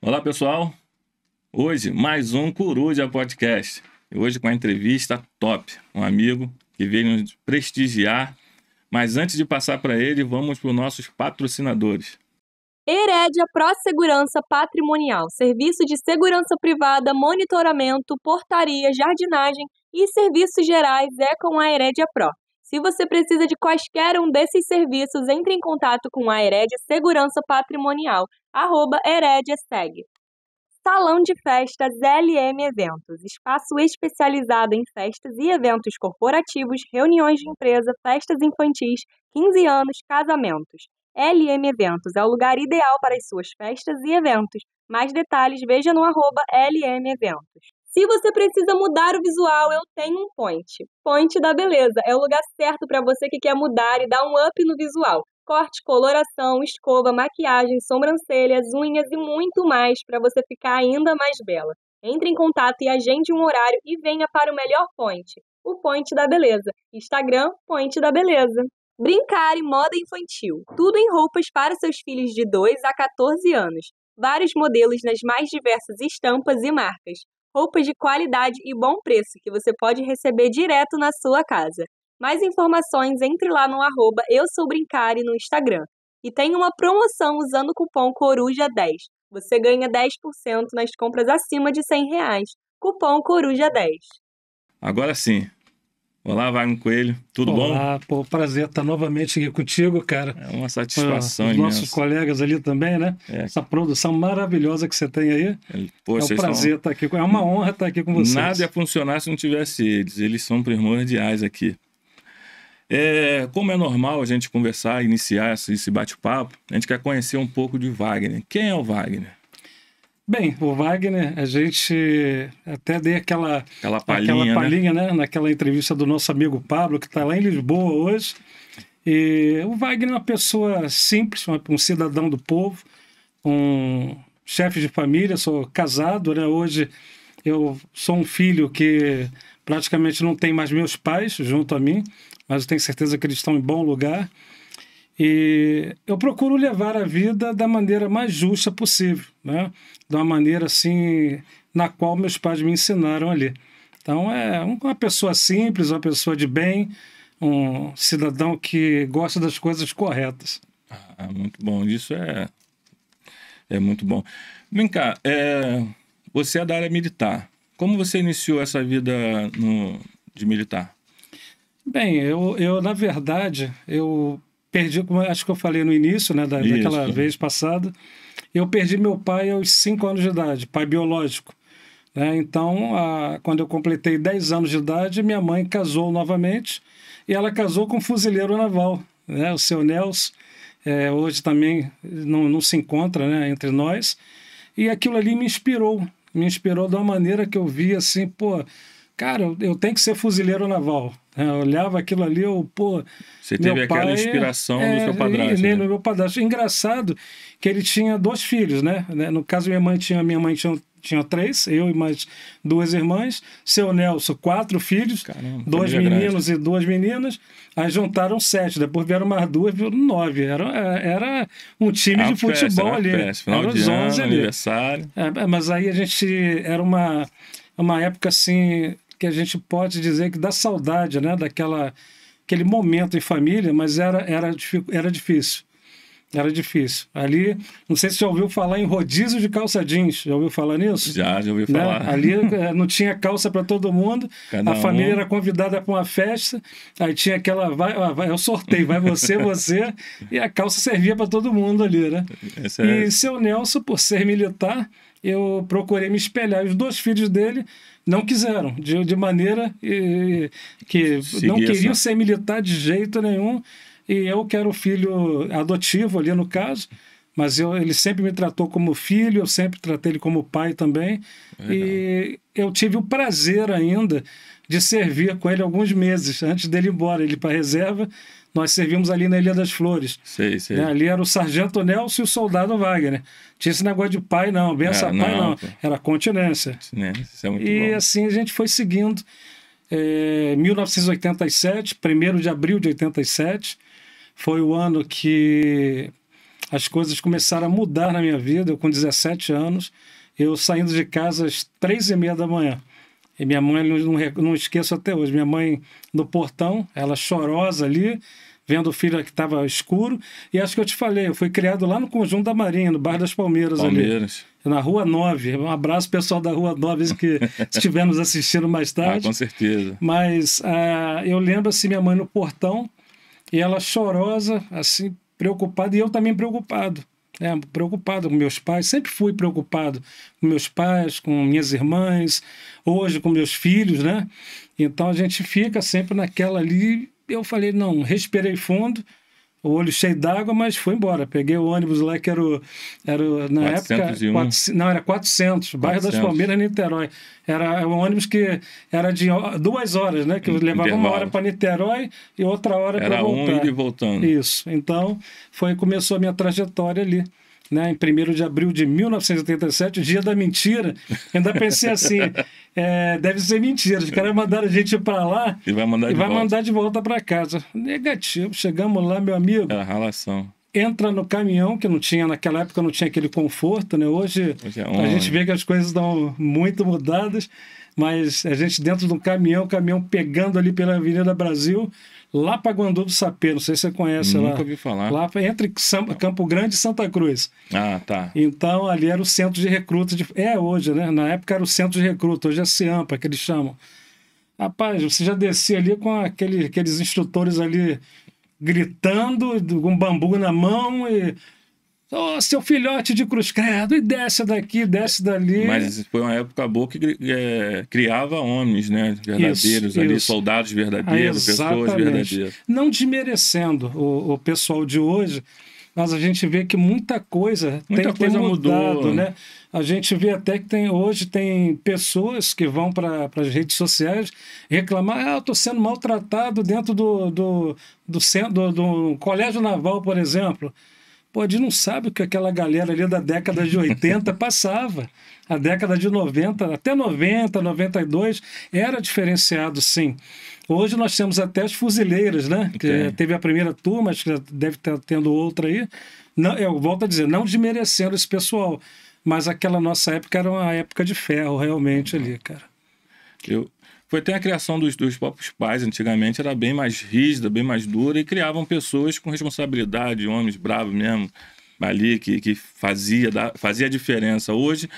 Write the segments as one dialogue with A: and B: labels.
A: Olá, pessoal. Hoje, mais um Coruja Podcast. E hoje com a entrevista top. Um amigo que veio nos prestigiar. Mas antes de passar para ele, vamos para os nossos patrocinadores.
B: Herédia Pró-Segurança Patrimonial, serviço de segurança privada, monitoramento, portaria, jardinagem e serviços gerais é com a Herédia Pró. Se você precisa de quaisquer um desses serviços, entre em contato com a Herédia Segurança Patrimonial, @HerédiaSeg. Salão de Festas LM Eventos, espaço especializado em festas e eventos corporativos, reuniões de empresa, festas infantis, 15 anos, casamentos. LM Eventos é o lugar ideal para as suas festas e eventos. Mais detalhes, veja no @LM Eventos. Se você precisa mudar o visual, eu tenho um Point. Point da Beleza é o lugar certo para você que quer mudar e dar um up no visual. Corte, coloração, escova, maquiagem, sobrancelhas, unhas e muito mais para você ficar ainda mais bela. Entre em contato e agende um horário e venha para o melhor Point, o Point da Beleza. Instagram, Point da Beleza. Brincar e moda infantil. Tudo em roupas para seus filhos de 2 a 14 anos. Vários modelos nas mais diversas estampas e marcas. Roupas de qualidade e bom preço que você pode receber direto na sua casa. Mais informações, entre lá no @EuSouBrincare no Instagram. E tem uma promoção usando o cupom CORUJA10. Você ganha 10% nas compras acima de R$100. Cupom CORUJA10.
A: Agora sim. Olá, Wagner Coelho. Tudo bom?
C: Olá, pô, prazer estar novamente aqui contigo, cara.
A: É uma satisfação
C: Os
A: imensa.
C: nossos colegas ali também, né? Essa produção maravilhosa que você tem aí.
A: Poxa,
C: é um prazer estar aqui. É uma honra estar aqui com vocês.
A: Nada ia funcionar se não tivesse eles. Eles são primordiais aqui. Como é normal a gente conversar, iniciar esse bate-papo, a gente quer conhecer um pouco de Wagner. Quem é o Wagner?
C: Bem, o Wagner, a gente até dei aquela palhinha, né? Naquela entrevista do nosso amigo Pablo, que está lá em Lisboa hoje. E o Wagner é uma pessoa simples, um cidadão do povo, um chefe de família, sou casado, né? Hoje eu sou um filho que praticamente não tem mais meus pais junto a mim, mas eu tenho certeza que eles estão em bom lugar. E eu procuro levar a vida da maneira mais justa possível, né? De uma maneira assim, na qual meus pais me ensinaram ali. Então, é uma pessoa simples, uma pessoa de bem, um cidadão que gosta das coisas corretas.
A: Muito bom, isso é muito bom. Vem cá, você é da área militar. Como você iniciou essa vida de militar?
C: Bem, eu na verdade, eu perdi, como acho que eu falei no início, né, daquela vez passada, eu perdi meu pai aos 5 anos de idade, pai biológico. Né? Então, quando eu completei 10 anos de idade, minha mãe casou novamente, e ela casou com um fuzileiro naval, né, o seu Nelson. Hoje também não se encontra, né, entre nós. E aquilo ali me inspirou de uma maneira que eu vi assim, pô, cara, eu tenho que ser fuzileiro naval. Eu olhava aquilo ali,
A: Você teve aquela inspiração do seu padrasto.
C: No meu padrasto. Engraçado que ele tinha 2 filhos, né? No caso, minha mãe tinha 3, eu e mais 2 irmãs. Seu Nelson, 4 filhos,
A: Caramba,
C: 2 meninos e 2 meninas. Aí juntaram 7, depois vieram mais 2, vieram 9. Era um time de futebol ali.
A: Final de ano, aniversário.
C: Mas aí a gente era uma época assim que a gente pode dizer que dá saudade, né, aquele momento em família, mas era difícil. Era difícil. Ali, não sei se você já ouviu falar em rodízio de calça jeans. Já ouviu falar nisso?
A: Já ouvi falar.
C: Né? Ali não tinha calça para todo mundo. A família era convidada para uma festa. Aí tinha aquela... é o sorteio. Vai você. E a calça servia para todo mundo ali, né? E seu Nelson, por ser militar, eu procurei me espelhar. Os 2 filhos dele não quiseram, de maneira que não queriam ser militar de jeito nenhum. E eu que era o filho adotivo ali no caso, mas ele sempre me tratou como filho, eu sempre tratei ele como pai também. Legal. E eu tive o prazer ainda de servir com ele alguns meses, antes dele ir embora, ele para a reserva. Nós servimos ali na Ilha das Flores.
A: Sei.
C: Né? Ali era o sargento Nelson e o soldado Wagner. Tinha esse negócio de pai, não. Benção pai, não. Era continência.
A: Isso é muito
C: e
A: bom.
C: Assim a gente foi seguindo. 1987, 1º de abril de 87, foi o ano que as coisas começaram a mudar na minha vida. Eu com 17 anos, eu saindo de casa às 3h30 da manhã. E minha mãe, não esqueço até hoje, minha mãe no portão, ela chorosa ali, vendo o filho que estava escuro. E acho que eu te falei, eu fui criado lá no Conjunto da Marinha, no bairro das Palmeiras. Ali. Na Rua 9. Um abraço, pessoal da Rua 9, que estiver nos assistindo mais tarde.
A: Com certeza.
C: Mas eu lembro assim, minha mãe no portão, e ela chorosa, assim, preocupada, e eu também preocupado. Preocupado com meus pais, sempre fui preocupado com meus pais, com minhas irmãs, hoje com meus filhos, né? Então a gente fica sempre naquela ali. Eu falei, não, respirei fundo, o olho cheio d'água, mas fui embora. Peguei o ônibus lá que era na
A: 401.
C: época... Não, era 400, bairro das Palmeiras, Niterói. Era um ônibus que era de 2 horas, né? Que eu levava 1 hora para Niterói e outra hora para voltar.
A: Era 1 ida e voltando.
C: Isso. Então, começou a minha trajetória ali. Né, em 1º de abril de 1987, o dia da mentira. Ainda pensei assim, deve ser mentira. Os caras mandaram a gente ir para lá
A: e vai mandar de volta
C: para casa. Negativo. Chegamos lá, meu amigo.
A: Era ralação.
C: Entra no caminhão, que não tinha, naquela época não tinha aquele conforto, né? Hoje a gente vê que as coisas estão muito mudadas, mas a gente dentro de um caminhão pegando ali pela Avenida Brasil, lá para Guandu do Sapê, não sei se você conhece.
A: Nunca ouvi falar.
C: Lá entre Campo Grande e Santa Cruz.
A: Ah, tá.
C: Então, ali era o centro de recruta. Hoje, né? Na época era o centro de recruta, hoje é CIAMPA, que eles chamam. Rapaz, você já descia ali com aqueles instrutores ali gritando, com bambu na mão e... seu filhote de cruz credo, e desce daqui, desce dali.
A: Mas foi uma época boa que criava homens, né? Verdadeiros ali, soldados verdadeiros, pessoas verdadeiras.
C: Não desmerecendo o pessoal de hoje, mas a gente vê que muita coisa tem mudado, mudou, né? A gente vê até que hoje tem pessoas que vão para as redes sociais reclamar, eu estou sendo maltratado dentro do colégio naval, por exemplo. Pô, a gente não sabe o que aquela galera ali da década de 80 passava. A década de 90, até 90, 92, era diferenciado, sim. Hoje nós temos até as fuzileiras, né? Que teve a primeira turma, acho que deve estar tendo outra aí. Não, eu volto a dizer, não desmerecendo esse pessoal, mas aquela nossa época era uma época de ferro, realmente, ali, cara.
A: Foi até a criação dos próprios pais, antigamente era bem mais rígida, bem mais dura, e criavam pessoas com responsabilidade, homens bravos mesmo, ali, que fazia a diferença. Hoje,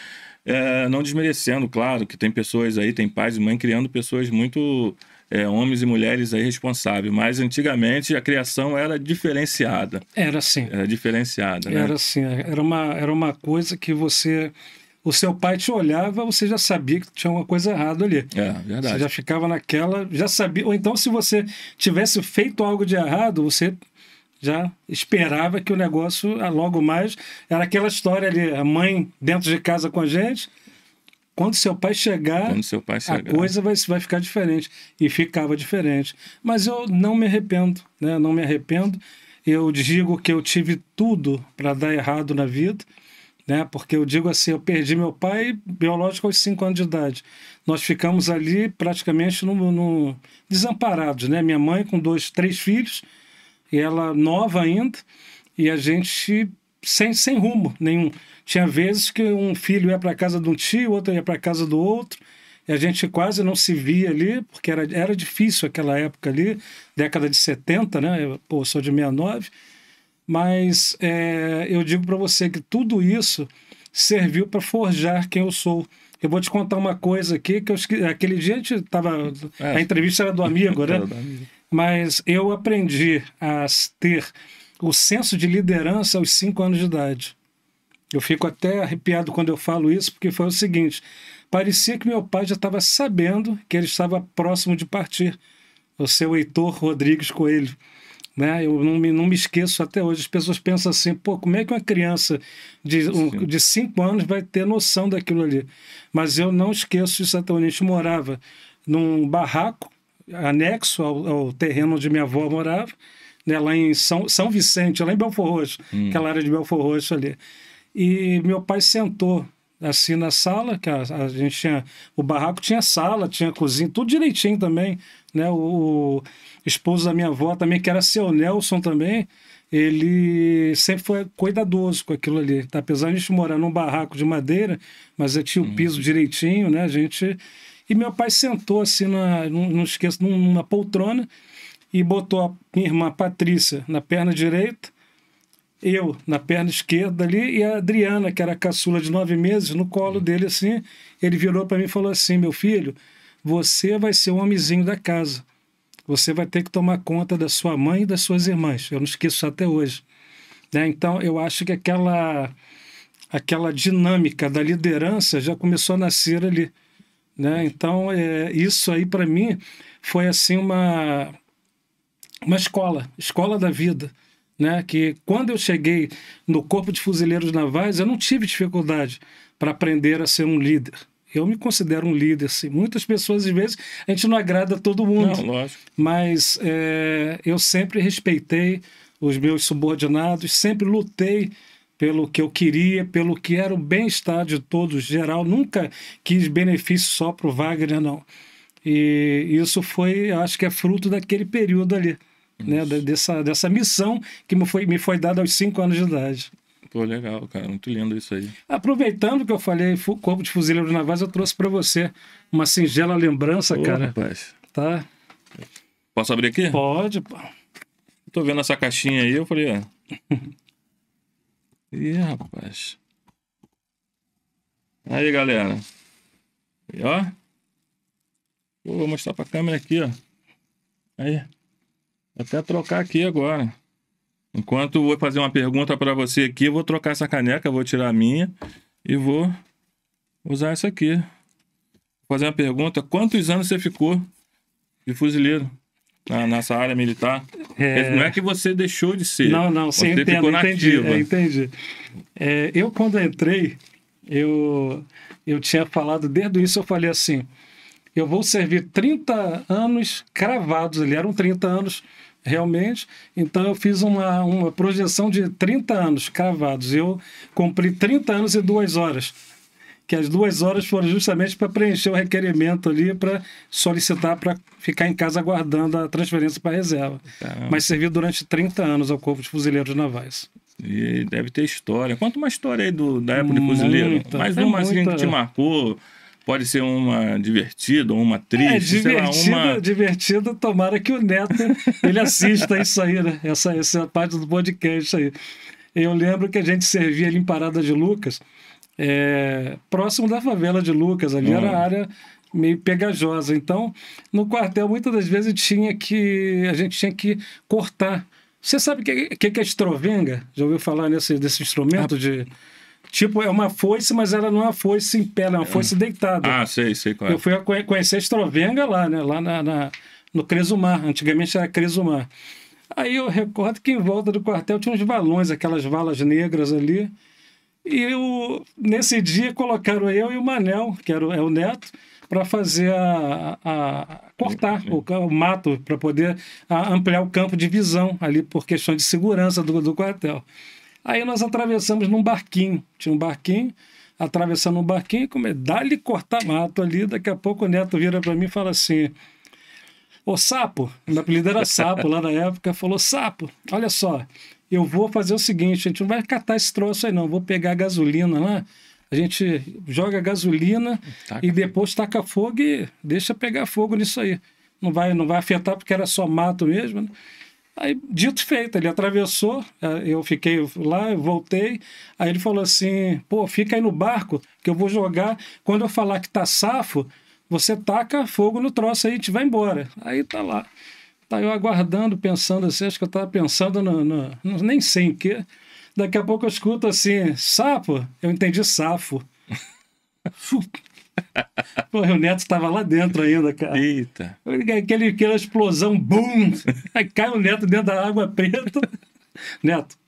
A: não desmerecendo, claro, que tem pessoas aí, tem pais e mães criando pessoas muito, homens e mulheres aí responsáveis, mas antigamente a criação era diferenciada.
C: Era assim.
A: Era diferenciada, né?
C: Era assim, era uma coisa que você... O seu pai te olhava, você já sabia que tinha uma coisa errada ali.
A: Verdade.
C: Você já ficava naquela, já sabia. Ou então, se você tivesse feito algo de errado, você já esperava que o negócio, logo mais, era aquela história ali, a mãe dentro de casa com a gente. Quando seu pai chegar, a coisa vai ficar diferente. E ficava diferente. Mas eu não me arrependo, né? Não me arrependo. Eu digo que eu tive tudo para dar errado na vida. Né? Porque eu digo assim, eu perdi meu pai biológico aos 5 anos de idade. Nós ficamos ali praticamente desamparados, né? Minha mãe com 2, 3 filhos, e ela nova ainda, e a gente sem rumo nenhum. Tinha vezes que um filho ia para a casa de um tio, outro ia para a casa do outro, e a gente quase não se via ali, porque era difícil aquela época ali, década de 70, né? Eu sou de 69. Mas eu digo para você que tudo isso serviu para forjar quem eu sou. Eu vou te contar uma coisa aqui, que aquele dia a gente estava... A entrevista era do amigo, né? Mas eu aprendi a ter o senso de liderança aos 5 anos de idade. Eu fico até arrepiado quando eu falo isso, porque foi o seguinte, parecia que meu pai já estava sabendo que ele estava próximo de partir, o seu Heitor Rodrigues Coelho. Né? Eu não me esqueço até hoje. As pessoas pensam assim, pô, como é que uma criança de 5 anos vai ter noção daquilo ali? Mas eu não esqueço isso até hoje. A gente morava num barraco anexo ao terreno onde minha avó morava, né? Lá em São Vicente, lá em Belford Roxo, aquela área de Belford Roxo ali. E meu pai sentou assim na sala, que a gente tinha... O barraco tinha sala, tinha cozinha, tudo direitinho também, né? O esposo da minha avó também, que era seu Nelson também, ele sempre foi cuidadoso com aquilo ali. Tá? Apesar de a gente morar num barraco de madeira, mas tinha o piso direitinho, né? E meu pai sentou assim, não esqueço, numa poltrona e botou a minha irmã Patrícia na perna direita, eu na perna esquerda ali e a Adriana, que era a caçula de 9 meses, no colo dele assim. Ele virou para mim e falou assim: meu filho, você vai ser o homenzinho da casa. Você vai ter que tomar conta da sua mãe e das suas irmãs. Eu não esqueço isso até hoje. Né? Então, eu acho que aquela dinâmica da liderança já começou a nascer ali. Né? Então, isso aí, para mim, foi assim uma escola da vida. Né? Que quando eu cheguei no Corpo de Fuzileiros Navais, eu não tive dificuldade para aprender a ser um líder. Eu me considero um líder, assim. Muitas pessoas, às vezes, a gente não agrada a todo mundo.
A: Não, lógico.
C: Mas eu sempre respeitei os meus subordinados, sempre lutei pelo que eu queria, pelo que era o bem-estar de todos, geral. Nunca quis benefício só para o Wagner, não. E isso foi, acho que é fruto daquele período ali, né? Dessa missão que me foi dada aos 5 anos de idade.
A: Pô, legal, cara. Muito lindo isso aí.
C: Aproveitando que eu falei Corpo de Fuzileiros Navais, eu trouxe para você uma singela lembrança, cara.
A: Rapaz.
C: Tá?
A: Posso abrir aqui?
C: Pode, pô.
A: Tô vendo essa caixinha aí, eu falei, ó. Ih, rapaz. Aí, galera. E, ó. Vou mostrar pra câmera aqui, ó. Aí. Vou até trocar aqui agora. Enquanto eu vou fazer uma pergunta para você aqui, eu vou trocar essa caneca, vou tirar a minha e vou usar essa aqui. Vou fazer uma pergunta: quantos anos você ficou de fuzileiro nessa área militar? Não é que você deixou de ser.
C: Não, sim,
A: você ficou na ativa.
C: Entendi. Eu, quando entrei, eu tinha falado, desde o início eu falei assim: eu vou servir 30 anos cravados ali, eram 30 anos realmente, então eu fiz uma projeção de 30 anos cravados. Eu cumpri 30 anos e 2 horas, que as 2 horas foram justamente para preencher o requerimento ali, para solicitar para ficar em casa aguardando a transferência para a reserva.
A: Caramba.
C: Mas servi durante 30 anos ao Corpo de Fuzileiros Navais.
A: E deve ter história. Conta uma história aí da época de fuzileiro. Mais uma assim que te marcou. Pode ser uma divertida ou uma triste.
C: Divertida, tomara que o Neto ele assista isso aí, né? Essa parte do podcast aí. Eu lembro que a gente servia ali em Parada de Lucas, próximo da favela de Lucas, ali era a área meio pegajosa. Então, no quartel, muitas das vezes a gente tinha que cortar. Você sabe o que é estrovenga? Já ouviu falar desse instrumento de... Tipo, é uma foice, mas ela não é uma foice em pé, é uma foice deitada.
A: Ah, sei qual é.
C: Eu fui conhecer a estrovenga lá, né? Lá no Cresumar. Antigamente era Cresumar. Aí eu recordo que em volta do quartel tinha uns valões, aquelas valas negras ali. E nesse dia colocaram eu e o Manel, que era o Neto, para fazer cortar o mato, para poder ampliar o campo de visão ali, por questão de segurança do quartel. Aí nós atravessamos num barquinho. Tinha um barquinho, atravessando um barquinho, dá-lhe cortar mato ali. Daqui a pouco o Neto vira para mim e fala assim: ô Sapo, meu apelido era Sapo lá na época, falou: Sapo, olha só, eu vou fazer o seguinte, a gente não vai catar esse troço aí não, vou pegar a gasolina lá, a gente joga a gasolina e depois taca fogo e deixa pegar fogo nisso aí. Não vai afetar porque era só mato mesmo, né? Aí, dito feito, ele atravessou, eu fiquei lá, eu voltei, aí ele falou assim: pô, fica aí no barco que eu vou jogar, quando eu falar que tá safo, você taca fogo no troço aí e te vai embora. Aí tá lá. Tá eu aguardando, pensando assim, acho que eu tava pensando nem sei em quê. Daqui a pouco eu escuto assim: sapo, eu entendi safo. Pô, o Neto estava lá dentro ainda, cara.
A: Eita.
C: Aquela explosão, bum! Aí cai o Neto dentro da água preta. Neto,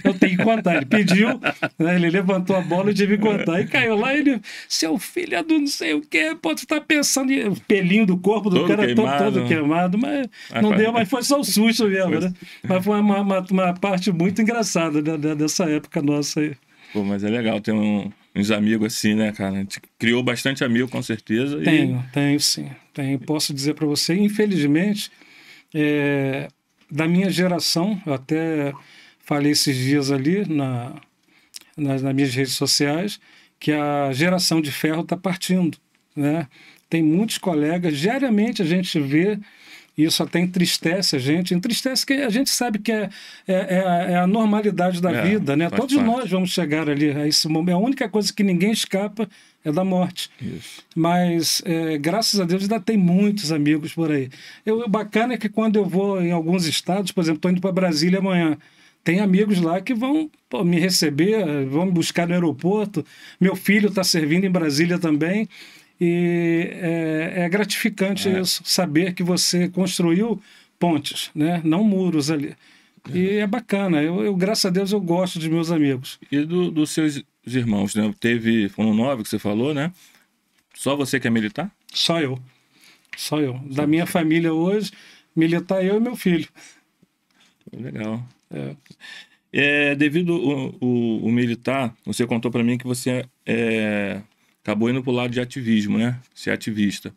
C: eu tenho que contar. Ele pediu, né, ele levantou a bola e tive que contar. E caiu lá, ele, seu filho do não sei o quê, pode estar pensando em o pelinho do corpo do cara todo queimado, mas não deu, mas foi só o susto mesmo, né? Mas foi uma parte muito engraçada dessa época nossa aí.
A: Pô, mas é legal ter uns amigos assim, né, cara? A gente criou bastante amigo, com certeza.
C: Tenho sim. Posso dizer para você, infelizmente, da minha geração. Eu até falei esses dias ali nas minhas redes sociais que a geração de ferro está partindo, né? Tem muitos colegas, diariamente a gente vê, e isso até entristece a gente, que a gente sabe que é a normalidade da vida, né? Todos nós vamos chegar ali a esse momento. A única coisa que ninguém escapa é da morte.
A: Isso.
C: Mas, graças a Deus, ainda tem muitos amigos por aí. O bacana é que quando eu vou em alguns estados, por exemplo, estou indo para Brasília amanhã, tem amigos lá que vão me receber, vão me buscar no aeroporto. Meu filho está servindo em Brasília também. E é gratificante isso, saber que você construiu pontes, né? Não muros ali. E é bacana. Eu, graças a Deus, eu gosto de meus amigos.
A: E dos seus irmãos, né? Foram 9 que você falou, né? Só você que é militar?
C: Só eu. Só eu. Da minha família hoje, militar eu e meu filho.
A: Legal. Devido o militar, você contou para mim que você acabou indo para o lado de ativismo, né? Ser ativista.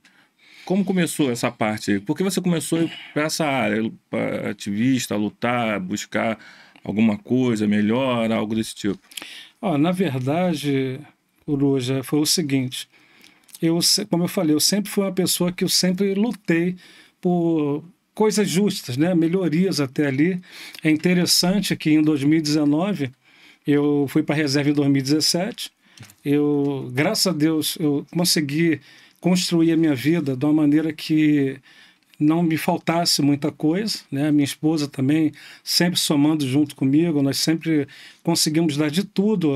A: Como começou essa parte aí? Por que você começou para essa área, para ativista, lutar, buscar alguma coisa melhor, algo desse tipo?
C: Na verdade, Coruja, foi o seguinte. Como eu falei, eu sempre fui uma pessoa que eu sempre lutei por coisas justas, né? Melhorias até ali. É interessante que em 2019, eu fui para a reserva em 2017. Graças a Deus, eu consegui construir a minha vida de uma maneira que não me faltasse muita coisa, né? Minha esposa também, sempre somando junto comigo, nós sempre conseguimos dar de tudo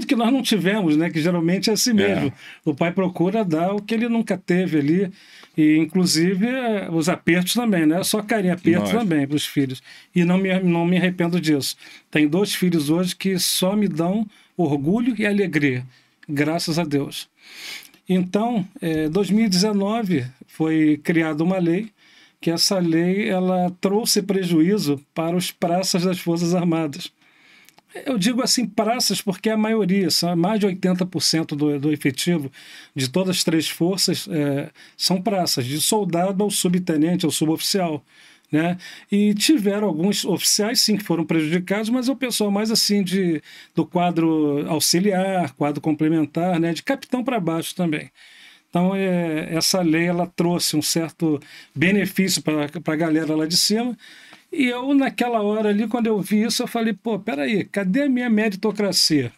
C: que nós não tivemos, né? Que geralmente é assim mesmo. O pai procura dar o que ele nunca teve ali, e inclusive os apertos também, né? Só carinho, aperto também para os filhos. E não me arrependo disso. Tem 2 filhos hoje que só me dão orgulho e alegria, graças a Deus. Então, em 2019, foi criada uma lei, que essa lei ela trouxe prejuízo para os praças das Forças Armadas. Eu digo assim praças porque a maioria, são mais de 80% do efetivo de todas as 3 forças são praças, de soldado ao subtenente, ao suboficial. Né? E tiveram alguns oficiais, sim, que foram prejudicados, mas é o pessoal mais assim do quadro auxiliar, quadro complementar, né? De capitão para baixo também. Então, essa lei ela trouxe um certo benefício para a galera lá de cima. E eu, naquela hora ali, quando eu vi isso, eu falei, peraí, cadê a minha meritocracia?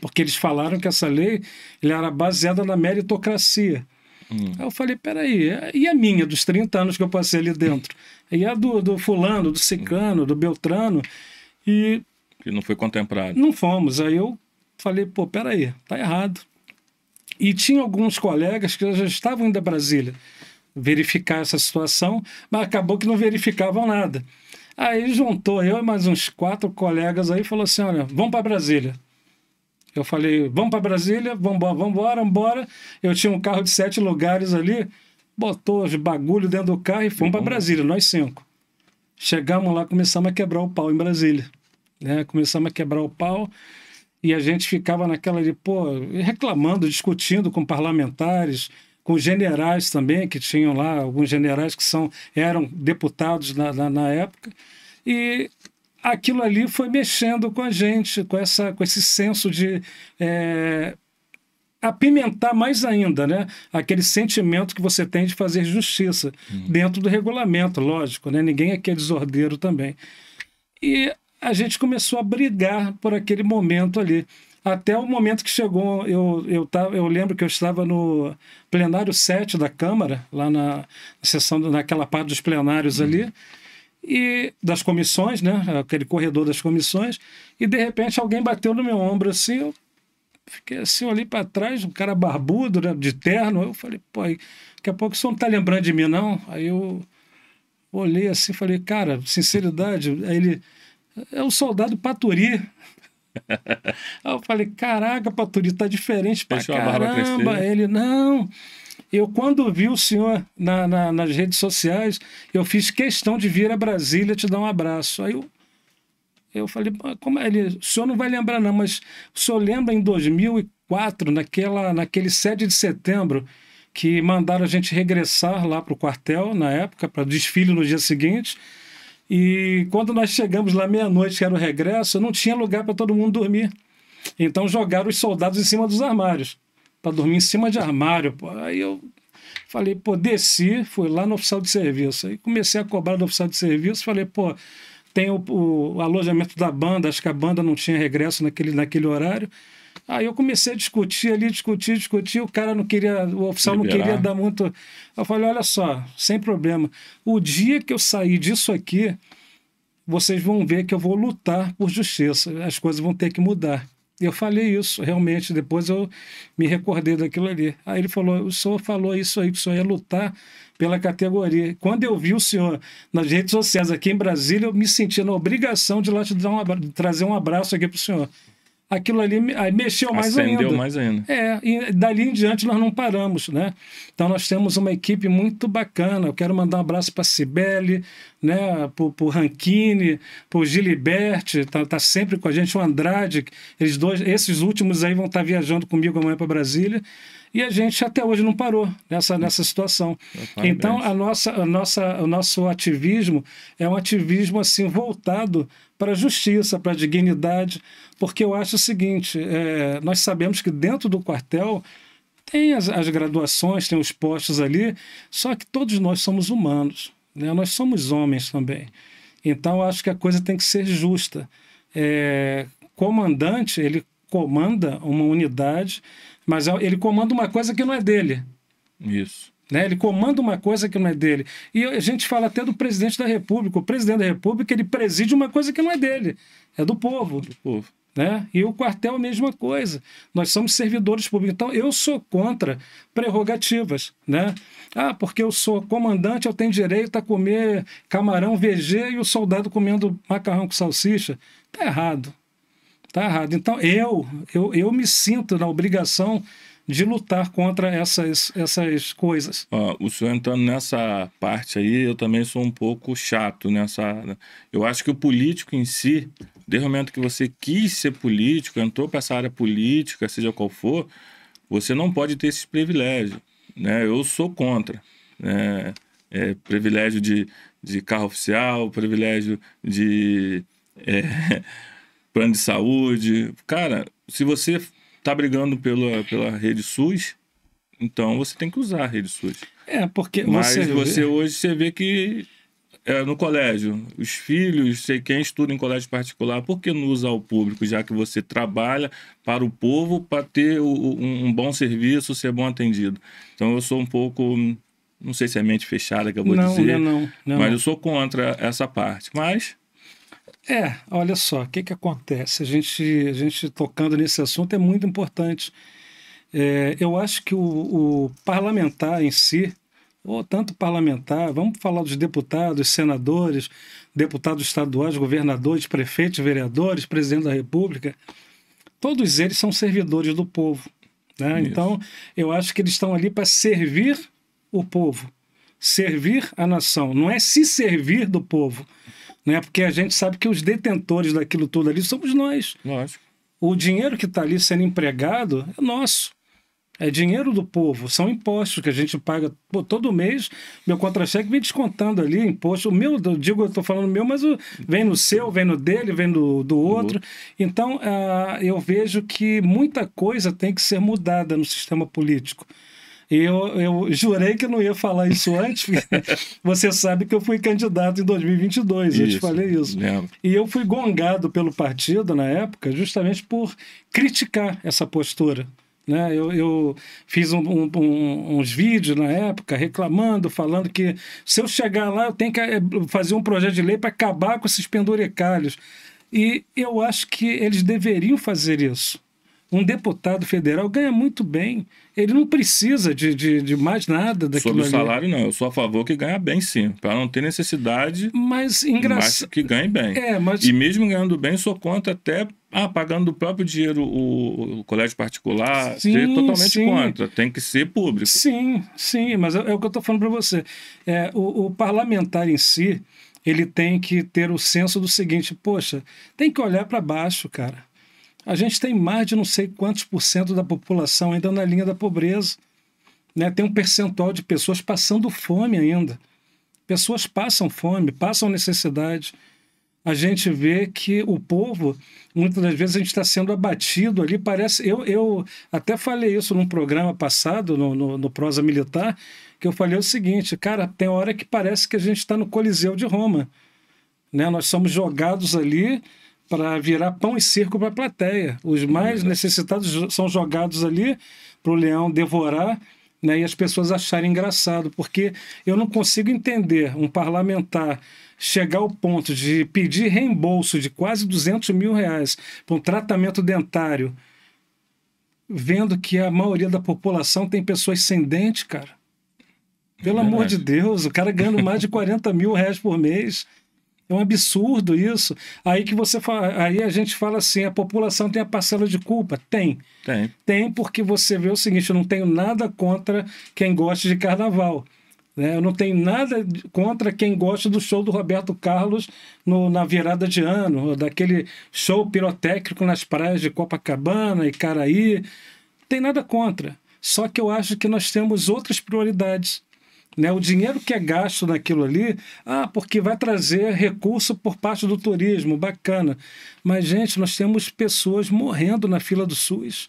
C: Porque eles falaram que essa lei era baseada na meritocracia. Aí eu falei, peraí, e a minha, dos 30 anos que eu passei ali dentro? E a do fulano, do ciclano, do beltrano? E
A: que não foi contemplado.
C: Não fomos. Aí eu falei, peraí, tá errado. E tinha alguns colegas que já estavam indo a Brasília verificar essa situação, mas acabou que não verificavam nada. Aí juntou eu e mais uns 4 colegas aí e falou assim, olha, vamos para Brasília. Eu falei, vamos para Brasília, vamos embora. Eu tinha um carro de 7 lugares ali, botou os bagulho dentro do carro e fomos para Brasília, nós 5. Chegamos lá, começamos a quebrar o pau em Brasília. Né? Começamos a quebrar o pau e a gente ficava naquela ali, reclamando, discutindo com parlamentares, com generais também, que tinham lá, alguns generais que eram deputados na época. E aquilo ali foi mexendo com a gente, com esse senso de apimentar mais ainda, né? Aquele sentimento que você tem de fazer justiça dentro do regulamento, lógico, né? Ninguém aqui é desordeiro também. E a gente começou a brigar por aquele momento ali. Até o momento que chegou, eu lembro que eu estava no plenário 7 da Câmara, lá na sessão, naquela parte dos plenários ali, e das comissões, né? Aquele corredor das comissões, e de repente alguém bateu no meu ombro assim, eu fiquei assim, olhei para trás, um cara barbudo, né, de terno, eu falei, daqui a pouco o senhor não está lembrando de mim, não? Aí eu olhei assim e falei, cara, sinceridade, aí ele, é o soldado Paturi. Aí eu falei, caraca, Paturi, tá diferente pra caramba. Ele, não... Eu, quando vi o senhor nas redes sociais, eu fiz questão de vir a Brasília te dar um abraço. Aí eu falei, como é? Ele, o senhor não vai lembrar não, mas o senhor lembra em 2004, naquele 7 de setembro, que mandaram a gente regressar lá para o quartel, na época, para o desfile no dia seguinte. E quando nós chegamos lá meia-noite, que era o regresso, não tinha lugar para todo mundo dormir. Então jogaram os soldados em cima dos armários, para dormir em cima de armário. Pô. Aí eu falei, pô, desci, fui lá no oficial de serviço. Aí comecei a cobrar do oficial de serviço, falei, pô, tem o alojamento da banda, acho que a banda não tinha regresso naquele horário. Aí eu comecei a discutir ali, discutir, o cara não queria, o oficial não queria dar muito. Eu falei, olha só, sem problema, o dia que eu sair disso aqui, vocês vão ver que eu vou lutar por justiça, as coisas vão ter que mudar. E eu falei isso, realmente, depois eu me recordei daquilo ali. Aí ele falou, o senhor falou isso aí, que o senhor ia lutar pela categoria. Quando eu vi o senhor nas redes sociais aqui em Brasília, eu me senti na obrigação de lá trazer um abraço aqui para o senhor. Aquilo ali aí mexeu mais ainda.
A: Acendeu mais ainda.
C: E dali em diante nós não paramos, né? Então nós temos uma equipe muito bacana. Eu quero mandar um abraço para a Cibele, né? Para o Ranchini, para o Giliberte, tá sempre com a gente, o Andrade, esses últimos aí vão estar viajando comigo amanhã para Brasília. E a gente até hoje não parou nessa situação. Então, o nosso ativismo é um ativismo assim, voltado para a justiça, para a dignidade, porque eu acho o seguinte, nós sabemos que dentro do quartel tem as graduações, tem os postos ali, só que todos nós somos humanos, né? Nós somos homens também. Então, eu acho que a coisa tem que ser justa. Comandante, ele comanda uma unidade, mas ele comanda uma coisa que não é dele.
A: Isso.
C: Né? Ele comanda uma coisa que não é dele. E a gente fala até do presidente da República. O presidente da República, ele preside uma coisa que não é dele. É do povo.
A: Do povo.
C: Né? E o quartel é a mesma coisa. Nós somos servidores públicos. Então, eu sou contra prerrogativas. Né? Porque eu sou comandante, eu tenho direito a comer camarão VG e o soldado comendo macarrão com salsicha. Está errado. Está errado. Então, eu me sinto na obrigação de lutar contra essas coisas.
A: O senhor entrando nessa parte aí, eu também sou um pouco chato nessa... Eu acho que o político em si, desde o momento que você quis ser político, entrou para essa área política, seja qual for, você não pode ter esses privilégios. Né? Eu sou contra. Né? Privilégio de carro oficial, privilégio de... plano de saúde. Cara, se você está brigando pela rede SUS, então você tem que usar a rede SUS.
C: Porque
A: Mas hoje você vê que no colégio, os filhos, quem estuda em colégio particular, por que não usar o público, já que você trabalha para o povo, para ter um bom serviço, ser bom atendido? Então eu sou um pouco, não sei se é mente fechada que eu vou dizer, mas eu sou contra essa parte. Mas...
C: olha só, o que acontece? A gente tocando nesse assunto é muito importante. Eu acho que o parlamentar em si, ou tanto parlamentar, vamos falar dos deputados, senadores, deputados estaduais, governadores, prefeitos, vereadores, presidente da República, todos eles são servidores do povo. Né? Então, eu acho que eles estão ali para servir o povo, servir a nação, não é se servir do povo. Né? Porque a gente sabe que os detentores daquilo tudo ali somos nós.
A: Lógico.
C: O dinheiro que está ali sendo empregado é nosso. É dinheiro do povo, são impostos que a gente paga todo mês. Meu contra-cheque vem descontando ali imposto. O meu, eu estou falando meu, mas vem no seu, vem no dele, vem do outro. Então, eu vejo que muita coisa tem que ser mudada no sistema político. E eu jurei que não ia falar isso antes, porque você sabe que eu fui candidato em 2022, eu te falei isso.
A: Lembro.
C: E eu fui gongado pelo partido na época justamente por criticar essa postura. Né? Eu fiz uns vídeos na época reclamando, falando que se eu chegar lá eu tenho que fazer um projeto de lei para acabar com esses penduricalhos. E eu acho que eles deveriam fazer isso. Um deputado federal ganha muito bem. Ele não precisa de mais nada daquilo.
A: Sobre o salário, não. Eu sou a favor que ganha bem, sim. Para não ter necessidade,
C: mas
A: que ganhe bem. E mesmo ganhando bem, sou contra até pagando do próprio dinheiro o colégio particular. Ser totalmente contra. Tem que ser público.
C: Sim, mas é o que eu estou falando para você. O parlamentar em si, ele tem que ter o senso do seguinte, poxa, tem que olhar para baixo, cara. A gente tem mais de não sei quantos % da população ainda na linha da pobreza. Né? Tem um percentual de pessoas passando fome ainda. Pessoas passam fome, passam necessidade. A gente vê que o povo, muitas das vezes, a gente está sendo abatido ali. Parece. Eu até falei isso num programa passado, no Prosa Militar, que eu falei o seguinte, cara, tem hora que parece que a gente está no Coliseu de Roma. Né? Nós somos jogados ali para virar pão e circo para a plateia. Os mais necessitados são jogados ali para o leão devorar, né, e as pessoas acharem engraçado, porque eu não consigo entender um parlamentar chegar ao ponto de pedir reembolso de quase R$200 mil para um tratamento dentário, vendo que a maioria da população tem pessoas sem dente, cara. Pelo amor de Deus, o cara ganhando mais de R$40 mil por mês. É um absurdo isso. Aí que você fala, aí a gente fala assim, a população tem a parcela de culpa? Tem, porque você vê o seguinte, eu não tenho nada contra quem gosta de carnaval. Né? Eu não tenho nada contra quem gosta do show do Roberto Carlos na virada de ano, daquele show pirotécnico nas praias de Copacabana e Caraí. Não tem nada contra. Só que eu acho que nós temos outras prioridades. Né? O dinheiro que é gasto naquilo ali, porque vai trazer recurso por parte do turismo, bacana. Mas, gente, nós temos pessoas morrendo na fila do SUS.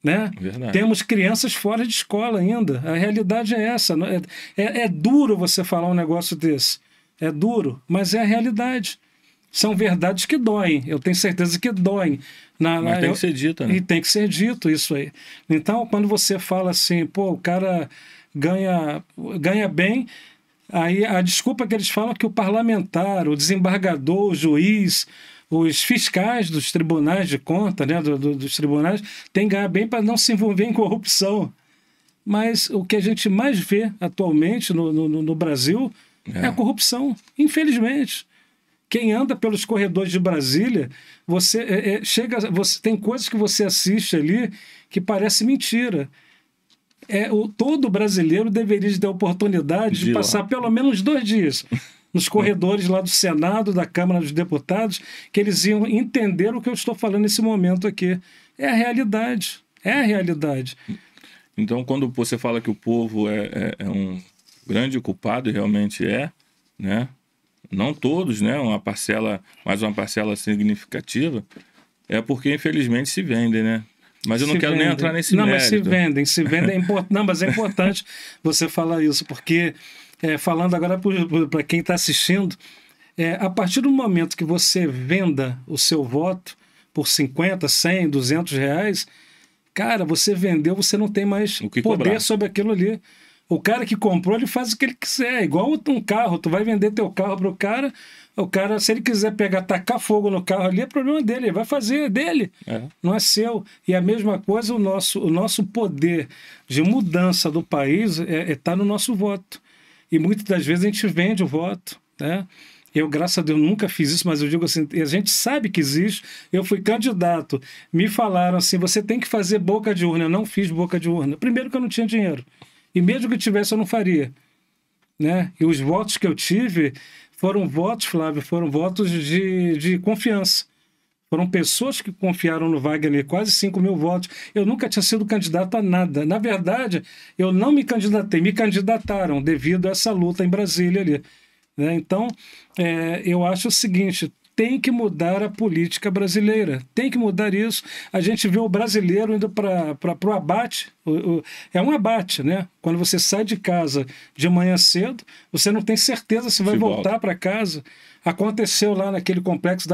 C: Né? Temos crianças fora de escola ainda. A realidade é essa. É duro você falar um negócio desse. É duro, mas é a realidade. São verdades que doem. Eu tenho certeza que doem.
A: Mas tem que ser dito, né?
C: E tem que ser dito isso aí. Então, quando você fala assim, pô, o cara ganha bem, aí a desculpa que eles falam é que o parlamentar, o desembargador, o juiz, os fiscais dos tribunais de conta, né, dos tribunais, tem que ganhar bem para não se envolver em corrupção. Mas o que a gente mais vê atualmente no Brasil é a corrupção, infelizmente. Quem anda pelos corredores de Brasília, você tem coisas que você assiste ali que parece mentira. Todo brasileiro deveria ter a oportunidade de passar pelo menos 2 dias nos corredores lá do Senado, da Câmara dos Deputados, que eles iam entender o que eu estou falando nesse momento aqui. É a realidade. É a realidade.
A: Então, quando você fala que o povo é um grande culpado, e realmente né? Não todos, né? Mais uma parcela significativa, é porque, infelizmente, se vendem, né? Mas eu não quero nem entrar nesse mérito.
C: Mas se vendem é importante. Não, mas é importante você falar isso, porque, falando agora para quem está assistindo, a partir do momento que você venda o seu voto por 50, 100, R$200, cara, você vendeu, você não tem mais poder cobrar sobre aquilo ali. O cara que comprou, ele faz o que ele quiser. Igual um carro, tu vai vender teu carro para o cara, se ele quiser tacar fogo no carro ali, é problema dele, ele vai fazer, é dele, não é seu. E a mesma coisa, o nosso poder de mudança do país está no nosso voto. E muitas das vezes a gente vende o voto, né? Eu, graças a Deus, nunca fiz isso, mas eu digo assim, a gente sabe que existe. Eu fui candidato, me falaram assim, você tem que fazer boca de urna. Eu não fiz boca de urna. Primeiro que eu não tinha dinheiro. E mesmo que eu tivesse, eu não faria. Né? E os votos que eu tive foram votos, Flávio, foram votos de confiança. Foram pessoas que confiaram no Wagner, quase 5 mil votos. Eu nunca tinha sido candidato a nada. Na verdade, eu não me candidatei, me candidataram devido a essa luta em Brasília ali. Né? Então, eu acho o seguinte, tem que mudar a política brasileira, tem que mudar isso. A gente vê o brasileiro indo para o abate, é um abate, né? Quando você sai de casa de manhã cedo, você não tem certeza se vai voltar para casa. Aconteceu lá naquele complexo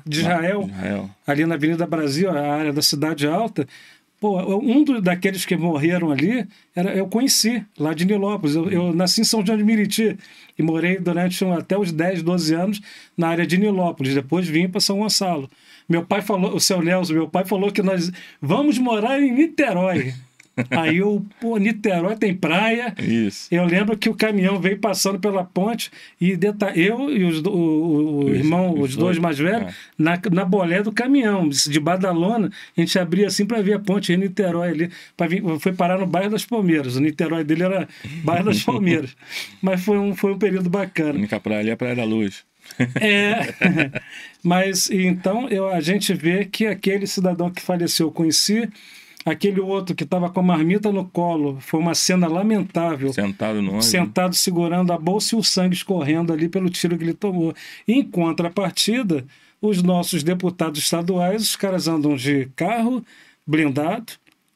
C: de Israel, ali na Avenida Brasil, a área da Cidade Alta. Pô, daqueles que morreram ali, eu conheci, lá de Nilópolis. Eu nasci em São João de Meriti e morei durante até os 10, 12 anos na área de Nilópolis. Depois vim para São Gonçalo. Meu pai falou, o seu Nelson, meu pai falou que nós vamos morar em Niterói. Aí Niterói tem praia.
A: Isso.
C: Eu lembro que o caminhão veio passando pela ponte e eu e os dois mais velhos, na bolé do caminhão, debaixo da lona, a gente abria assim para ver a ponte em Niterói ali. Foi parar no bairro das Palmeiras. O Niterói dele era bairro das Palmeiras. Mas foi um período bacana.
A: A única praia ali é a Praia da Luz.
C: Mas então a gente vê que aquele cidadão que faleceu, eu conheci. Aquele outro que estava com a marmita no colo, foi uma cena lamentável.
A: Sentado no ônibus.
C: Sentado segurando a bolsa e o sangue escorrendo ali pelo tiro que ele tomou. Em contrapartida, os nossos deputados estaduais, os caras andam de carro blindado,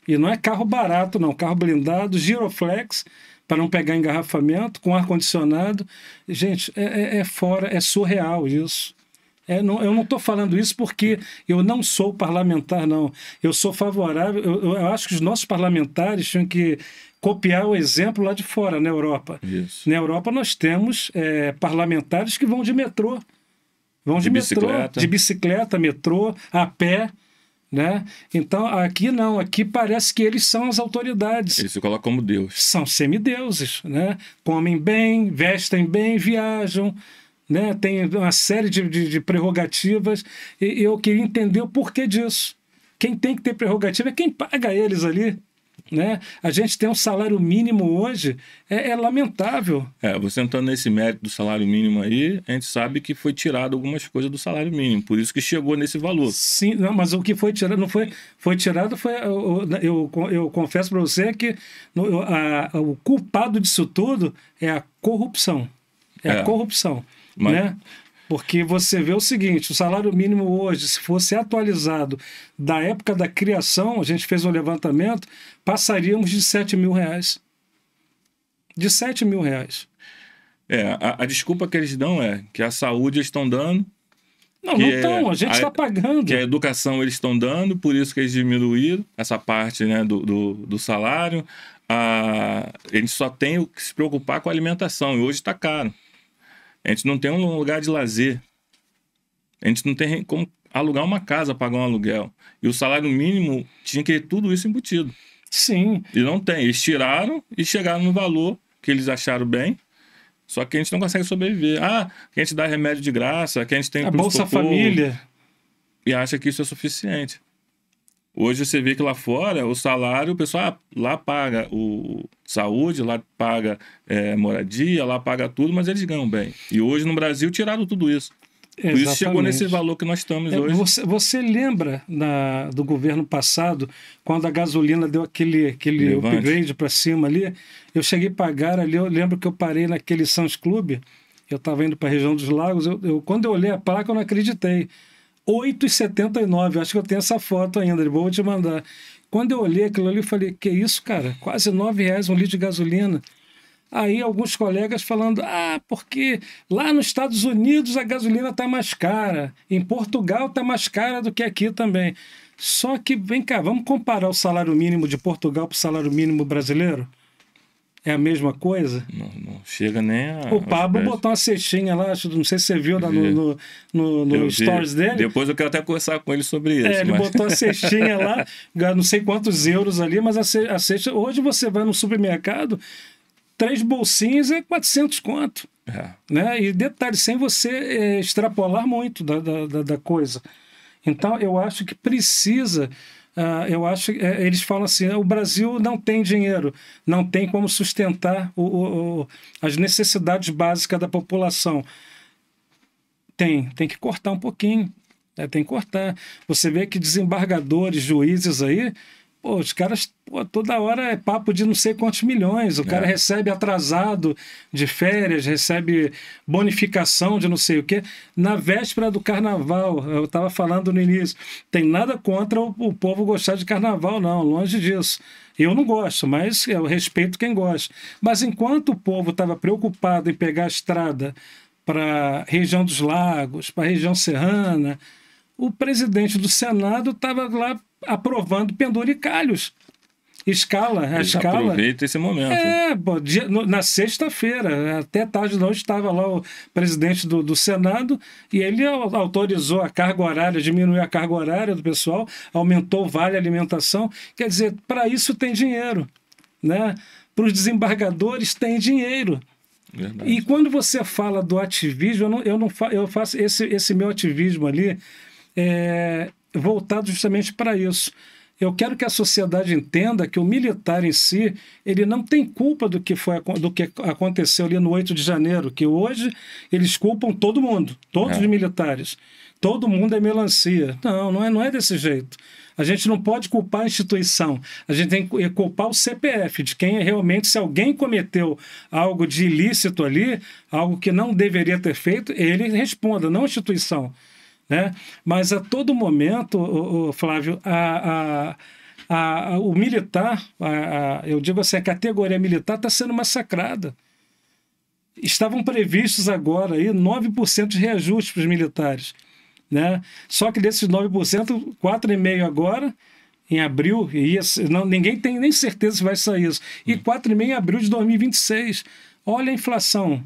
C: e não é carro barato não, carro blindado, giroflex, para não pegar engarrafamento, com ar-condicionado. Gente, é surreal isso. Eu não estou falando isso porque eu não sou parlamentar, não. Eu sou favorável, eu acho que os nossos parlamentares tinham que copiar o exemplo lá de fora, na Europa.
A: Isso.
C: Na Europa nós temos parlamentares que vão de metrô. Vão de bicicleta, metrô, a pé, né? Então, aqui não. Aqui parece que eles são as autoridades.
A: Eles se colocam como Deus.
C: São semideuses, né? Comem bem, vestem bem, viajam, né? Tem uma série de prerrogativas. E eu queria entender o porquê disso. Quem tem que ter prerrogativa é quem paga eles ali. Né? A gente tem um salário mínimo hoje, é lamentável.
A: Você entrando nesse mérito do salário mínimo aí, a gente sabe que foi tirado algumas coisas do salário mínimo, por isso que chegou nesse valor.
C: Sim, não, mas o que foi tirado não foi tirado, eu confesso para você que o culpado disso tudo é a corrupção. A corrupção, né? Porque você vê o seguinte, o salário mínimo hoje, se fosse atualizado da época da criação, a gente fez um levantamento, passaríamos de R$7.000. De R$7.000.
A: A desculpa que eles dão é que a saúde eles estão dando.
C: Não estão, a gente está pagando.
A: Que a educação eles estão dando, por isso que eles diminuíram essa parte, né, do salário. Eles só têm que se preocupar com a alimentação, e hoje está caro. A gente não tem um lugar de lazer. A gente não tem como alugar uma casa, pagar um aluguel. E o salário mínimo tinha que ter tudo isso embutido.
C: Sim.
A: E não tem. Eles tiraram e chegaram no valor que eles acharam bem. Só que a gente não consegue sobreviver. Que a gente dá remédio de graça, que a gente tem...
C: A Bolsa Família.
A: E acha que isso é suficiente. Hoje você vê que lá fora, o salário, o pessoal lá paga saúde, lá paga moradia, lá paga tudo, mas eles ganham bem. E hoje no Brasil tiraram tudo isso. Por
C: Exatamente.
A: isso chegou nesse valor que nós estamos hoje.
C: Você lembra do governo passado, quando a gasolina deu aquele upgrade para cima ali? Eu cheguei a pagar ali, eu lembro que eu parei naquele Santos Clube, eu estava indo para a região dos Lagos, quando eu olhei a placa eu não acreditei. 8,79, acho que eu tenho essa foto ainda, vou te mandar. Quando eu olhei aquilo ali, eu falei, que isso, cara? Quase R$9 um litro de gasolina. Aí alguns colegas falando, porque lá nos Estados Unidos a gasolina está mais cara, em Portugal está mais cara do que aqui também. Só que, vem cá, vamos comparar o salário mínimo de Portugal para o salário mínimo brasileiro? É a mesma coisa?
A: Não chega nem a...
C: O Pablo botou uma cestinha lá, não sei se você viu no stories dele.
A: Depois eu quero até conversar com ele sobre isso.
C: Ele botou a cestinha lá, não sei quantos euros ali, mas a cesta... Hoje você vai no supermercado, 3 bolsinhas é 400 conto. Né? E detalhe, sem você extrapolar muito da coisa. Então, eu acho que precisa... eles falam assim, o Brasil não tem dinheiro, não tem como sustentar as necessidades básicas da população. Tem que cortar um pouquinho, tem que cortar. Você vê que desembargadores, juízes aí, os caras, toda hora é papo de não sei quantos milhões, o cara recebe atrasado de férias, recebe bonificação de não sei o quê. Na véspera do carnaval, eu estava falando no início, tem nada contra o povo gostar de carnaval, não, longe disso. Eu não gosto, mas eu respeito quem gosta. Mas enquanto o povo estava preocupado em pegar a estrada para a região dos Lagos, para a região serrana, o presidente do Senado estava lá aprovando penduricalhos. A escala.
A: Aproveita esse momento.
C: Na sexta-feira, até tarde não estava lá o presidente do Senado e ele autorizou a carga horária, diminuiu a carga horária do pessoal, aumentou o vale alimentação. Quer dizer, para isso tem dinheiro, né? Para os desembargadores tem dinheiro.
A: Verdade.
C: E quando você fala do ativismo, eu faço esse meu ativismo ali voltado justamente para isso. Eu quero que a sociedade entenda que o militar em si, ele não tem culpa do que aconteceu ali no 8 de janeiro, que hoje eles culpam todo mundo, todos os militares. todo mundo é melancia. Não é desse jeito. A gente não pode culpar a instituição, a gente tem que culpar o CPF, de quem é realmente, se alguém cometeu algo de ilícito ali, algo que não deveria ter feito, ele responda, não a instituição. Né? Mas a todo momento, Flávio, o militar, eu digo assim, a categoria militar está sendo massacrada. Estavam previstos agora aí 9% de reajuste para os militares. Né? Só que desses 9%, 4,5% agora, em abril, ninguém tem nem certeza se vai sair isso. E 4,5% em abril de 2026. Olha a inflação.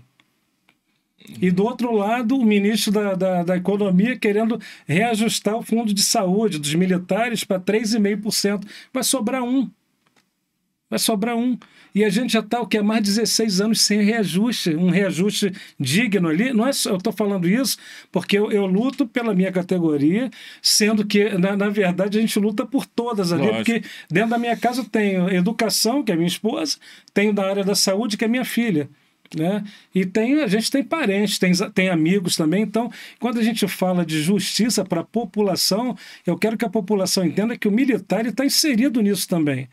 C: E do outro lado, o ministro da Economia querendo reajustar o fundo de saúde dos militares para 3,5%. Vai sobrar 1%. Vai sobrar 1%. E a gente já está, há mais de 16 anos sem reajuste, um reajuste digno ali. Não é só, eu estou falando isso porque eu luto pela minha categoria, sendo que, na verdade, a gente luta por todas ali. Lógico. Porque dentro da minha casa eu tenho educação, que é minha esposa, tenho da área da saúde, que é minha filha. Né? E a gente tem parentes, tem amigos também. Então, quando a gente fala de justiça para a população, eu quero que a população entenda que o militar está inserido nisso também.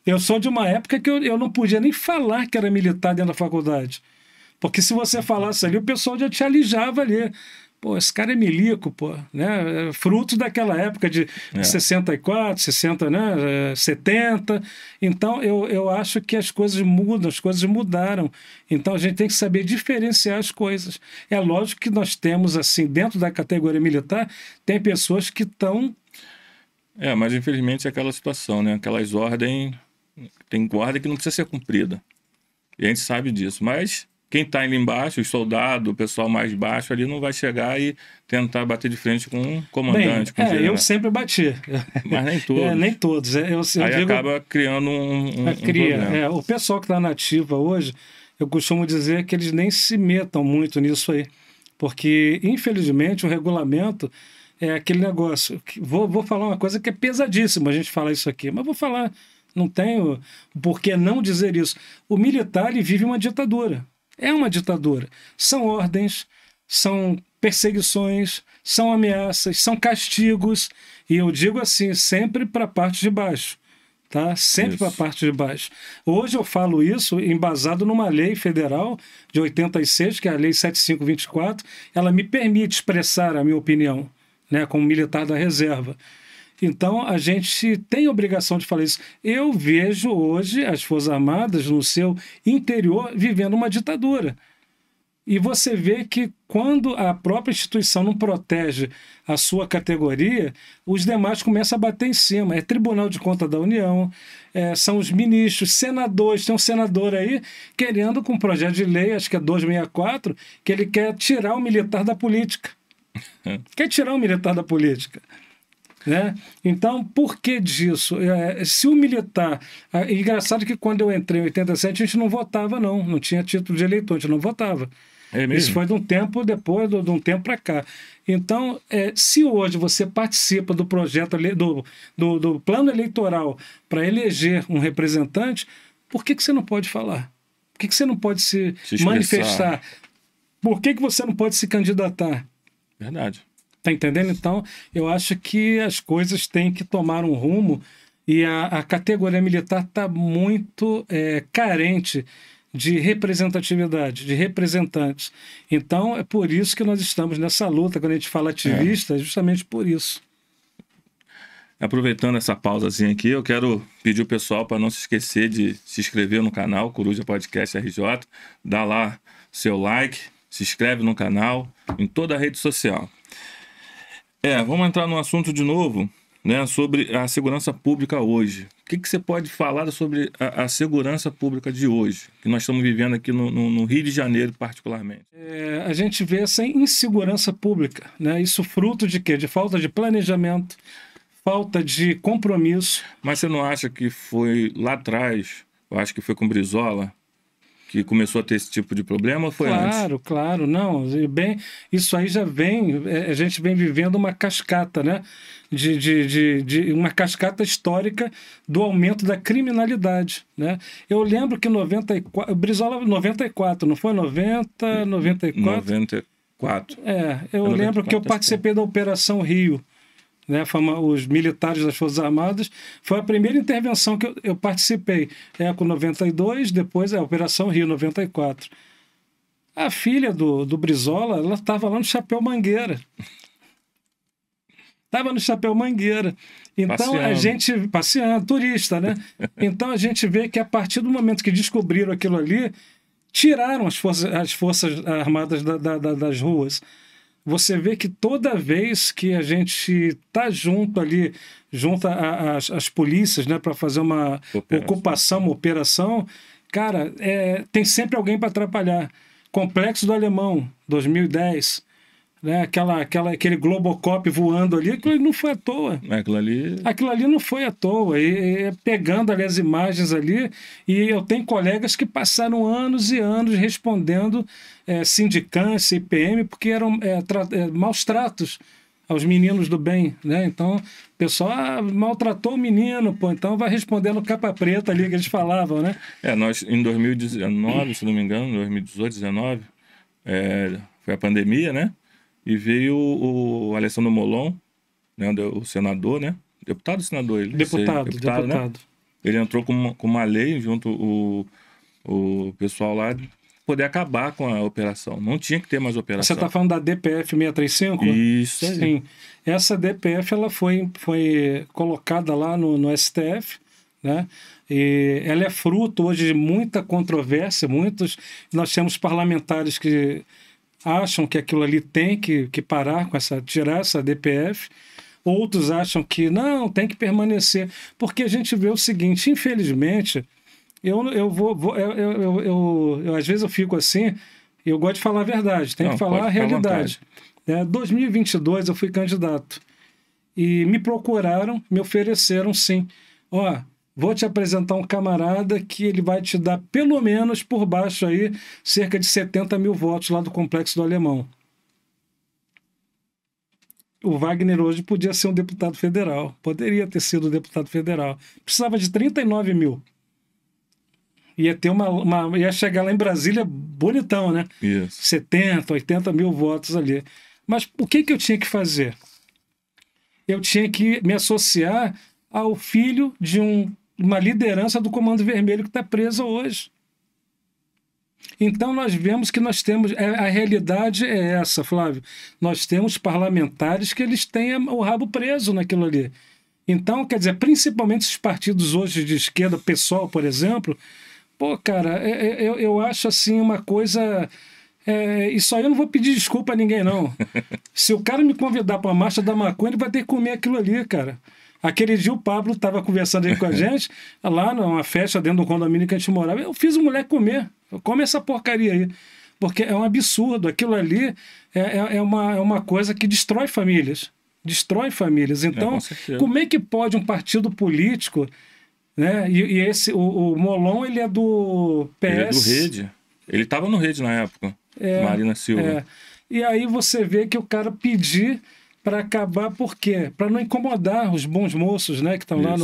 C: Eu sou de uma época que eu não podia nem falar que era militar dentro da faculdade. Porque se você falasse ali, o pessoal já te alijava ali. Pô, esse cara é milico, pô. Né? Fruto daquela época de 64, 60, né? 70. Então, eu acho que as coisas mudam, as coisas mudaram. Então, a gente tem que saber diferenciar as coisas. É lógico que nós temos, assim, dentro da categoria militar, tem pessoas que estão...
A: mas infelizmente é aquela situação, né? Aquelas ordens... Tem ordem que não precisa ser cumprida. E a gente sabe disso. Mas quem está ali embaixo, os soldados, o pessoal mais baixo ali, não vai chegar e tentar bater de frente com um comandante.
C: Eu sempre bati.
A: Mas nem todos.
C: Nem todos.
A: Aí acaba criando um problema.
C: O pessoal que está na ativa hoje, eu costumo dizer que eles nem se metam muito nisso aí. Porque, infelizmente, o regulamento é aquele negócio. Vou falar uma coisa que é pesadíssima a gente falar isso aqui, mas vou falar... Não tenho por que não dizer isso. O militar ele vive uma ditadura. É uma ditadura. São ordens, são perseguições, são ameaças, são castigos. E eu digo assim, sempre para a parte de baixo. Tá? Sempre para a parte de baixo. Hoje eu falo isso embasado numa lei federal de 86, que é a Lei 7524. Ela me permite expressar a minha opinião, né, como militar da reserva. Então, a gente tem a obrigação de falar isso. Eu vejo hoje as Forças Armadas, no seu interior, vivendo uma ditadura. E você vê que quando a própria instituição não protege a sua categoria, os demais começam a bater em cima. É Tribunal de Contas da União, são os ministros, senadores. Tem um senador aí querendo, com um projeto de lei, acho que é 264, que ele quer tirar o militar da política. Quer tirar o militar da política. Né? Então, por que disso? Se o militar... engraçado que quando eu entrei em 87, a gente não votava, não tinha título de eleitor, a gente não votava. Isso foi de um tempo depois, de um tempo para cá. Então, se hoje você participa do projeto, do plano eleitoral para eleger um representante, por que você não pode falar? Por que você não pode se manifestar? Por que você não pode se candidatar?
A: Verdade.
C: Tá entendendo? Então, eu acho que as coisas têm que tomar um rumo e a categoria militar está muito carente de representatividade, de representantes. Então, é por isso que nós estamos nessa luta. Quando a gente fala ativista, é justamente por isso.
A: Aproveitando essa pausazinha aqui, eu quero pedir o pessoal para não se esquecer de se inscrever no canal Coruja Podcast RJ, dá lá seu like, se inscreve no canal, em toda a rede social. Vamos entrar num assunto de novo, né, sobre a segurança pública hoje. O que você pode falar sobre a segurança pública de hoje, que nós estamos vivendo aqui no Rio de Janeiro, particularmente?
C: A gente vê essa insegurança pública, né? Isso fruto de quê? De falta de planejamento, falta de compromisso.
A: Mas você não acha que foi lá atrás, eu acho que foi com Brizola, que começou a ter esse tipo de problema, ou foi antes?
C: Claro, não. Isso aí já vem, a gente vem vivendo uma cascata, né? De uma cascata histórica do aumento da criminalidade, né? Eu lembro que em 94, Brizola 94, não foi 90, 94?
A: 4.
C: Eu lembro que eu participei da Operação Rio, né? Os militares das Forças Armadas. Foi a primeira intervenção que eu participei. Com 92, depois a Operação Rio, 94. A filha do Brizola, ela estava lá no Chapéu Mangueira. Estava no Chapéu Mangueira. Então, a gente... Passeando, turista, né? Então, a gente vê que a partir do momento que descobriram aquilo ali, tiraram as forças armadas das ruas. Você vê que toda vez que a gente está junto ali, junto às polícias, né, para fazer uma ocupação, uma operação, cara, tem sempre alguém para atrapalhar. Complexo do Alemão, 2010, né, aquele Globocop voando ali, aquilo ali não foi à toa. Aquilo ali não foi à toa. E pegando ali as imagens ali, e eu tenho colegas que passaram anos e anos respondendo sindicância, IPM, porque eram maus tratos aos meninos do bem, né? Então, o pessoal maltratou o menino, pô, então vai respondendo capa preta ali que eles falavam, né?
A: Nós, em 2019, se não me engano, 2018, 2019, foi a pandemia, né? E veio o Alessandro Molon, né, o senador, né? Deputado ou senador? Deputado. Né? Ele entrou com uma lei junto o pessoal lá de poder acabar com a operação. Não tinha que ter mais operação.
C: Você está falando da DPF 635?
A: Isso.
C: Sim. Essa DPF ela foi colocada lá no STF, né? E ela é fruto hoje de muita controvérsia. Nós temos parlamentares que acham que aquilo ali tem que parar tirar essa DPF. Outros acham que não, tem que permanecer. Porque a gente vê o seguinte, infelizmente, eu às vezes eu fico assim, eu gosto de falar a verdade, tem que falar a realidade. 2022 eu fui candidato e me procuraram, me ofereceram sim, vou te apresentar um camarada que ele vai te dar pelo menos por baixo aí cerca de 70 mil votos lá do Complexo do Alemão. O Wagner hoje podia ser um deputado federal, poderia ter sido deputado federal, precisava de 39 mil. Ia chegar lá em Brasília bonitão, né?
A: Isso.
C: 70, 80 mil votos ali. Mas o que eu tinha que fazer? Eu tinha que me associar ao filho de uma liderança do Comando Vermelho que está preso hoje. Então nós vemos que nós temos... A realidade é essa, Flávio. Nós temos parlamentares que eles têm o rabo preso naquilo ali. Então, quer dizer, principalmente esses partidos hoje de esquerda, PSOL, por exemplo... Pô, cara, eu acho assim uma coisa... isso aí eu não vou pedir desculpa a ninguém, não. Se o cara me convidar para a Marcha da Maconha, ele vai ter que comer aquilo ali, cara. Aquele dia o Pablo estava conversando aí com a gente, lá numa festa dentro do condomínio que a gente morava. Eu fiz o moleque comer. Come essa porcaria aí. Porque é um absurdo. Aquilo ali é uma coisa que destrói famílias. Destrói famílias. Então, como é que pode um partido político... Né? E o Molon, ele é do PS.
A: Ele é do Rede. Ele estava no Rede na época. Marina Silva.
C: E aí você vê que o cara pedir para acabar, por quê? Para não incomodar os bons moços, né, que estão lá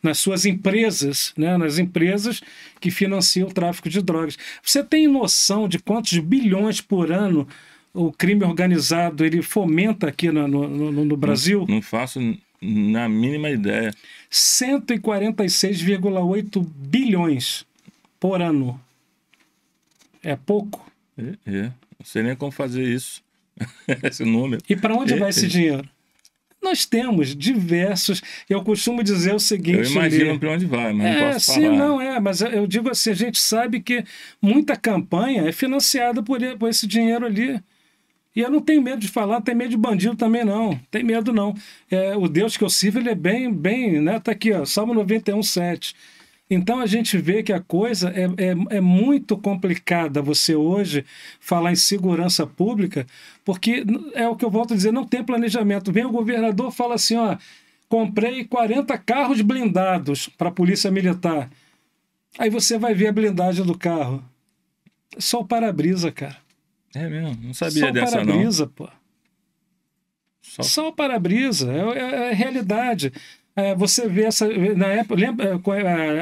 C: nas suas empresas, né, nas empresas que financiam o tráfico de drogas. Você tem noção de quantos bilhões por ano o crime organizado ele fomenta aqui no Brasil?
A: Não faço na mínima ideia.
C: 146,8 bilhões por ano. É pouco.
A: Não sei nem como fazer isso. Esse número.
C: E para onde vai esse dinheiro? Nós temos diversos... Eu costumo dizer o seguinte...
A: Eu imagino para onde vai, mas não posso falar.
C: Mas eu digo assim, a gente sabe que muita campanha é financiada por esse dinheiro ali. E eu não tenho medo de falar, não tenho medo de bandido também, não. Tem medo, não. O Deus que eu sirvo, ele é bem, né? Tá aqui, ó, Salmo 91:7. Então, a gente vê que a coisa é muito complicada você hoje falar em segurança pública, porque é o que eu volto a dizer, não tem planejamento. Vem o governador e fala assim, comprei 40 carros blindados para a Polícia Militar. Aí você vai ver a blindagem do carro. Só o para-brisa, cara.
A: É mesmo? Não sabia dessa, não.
C: Só o para-brisa, pô. Só o para-brisa. É a realidade. Você vê essa... Na época, lembra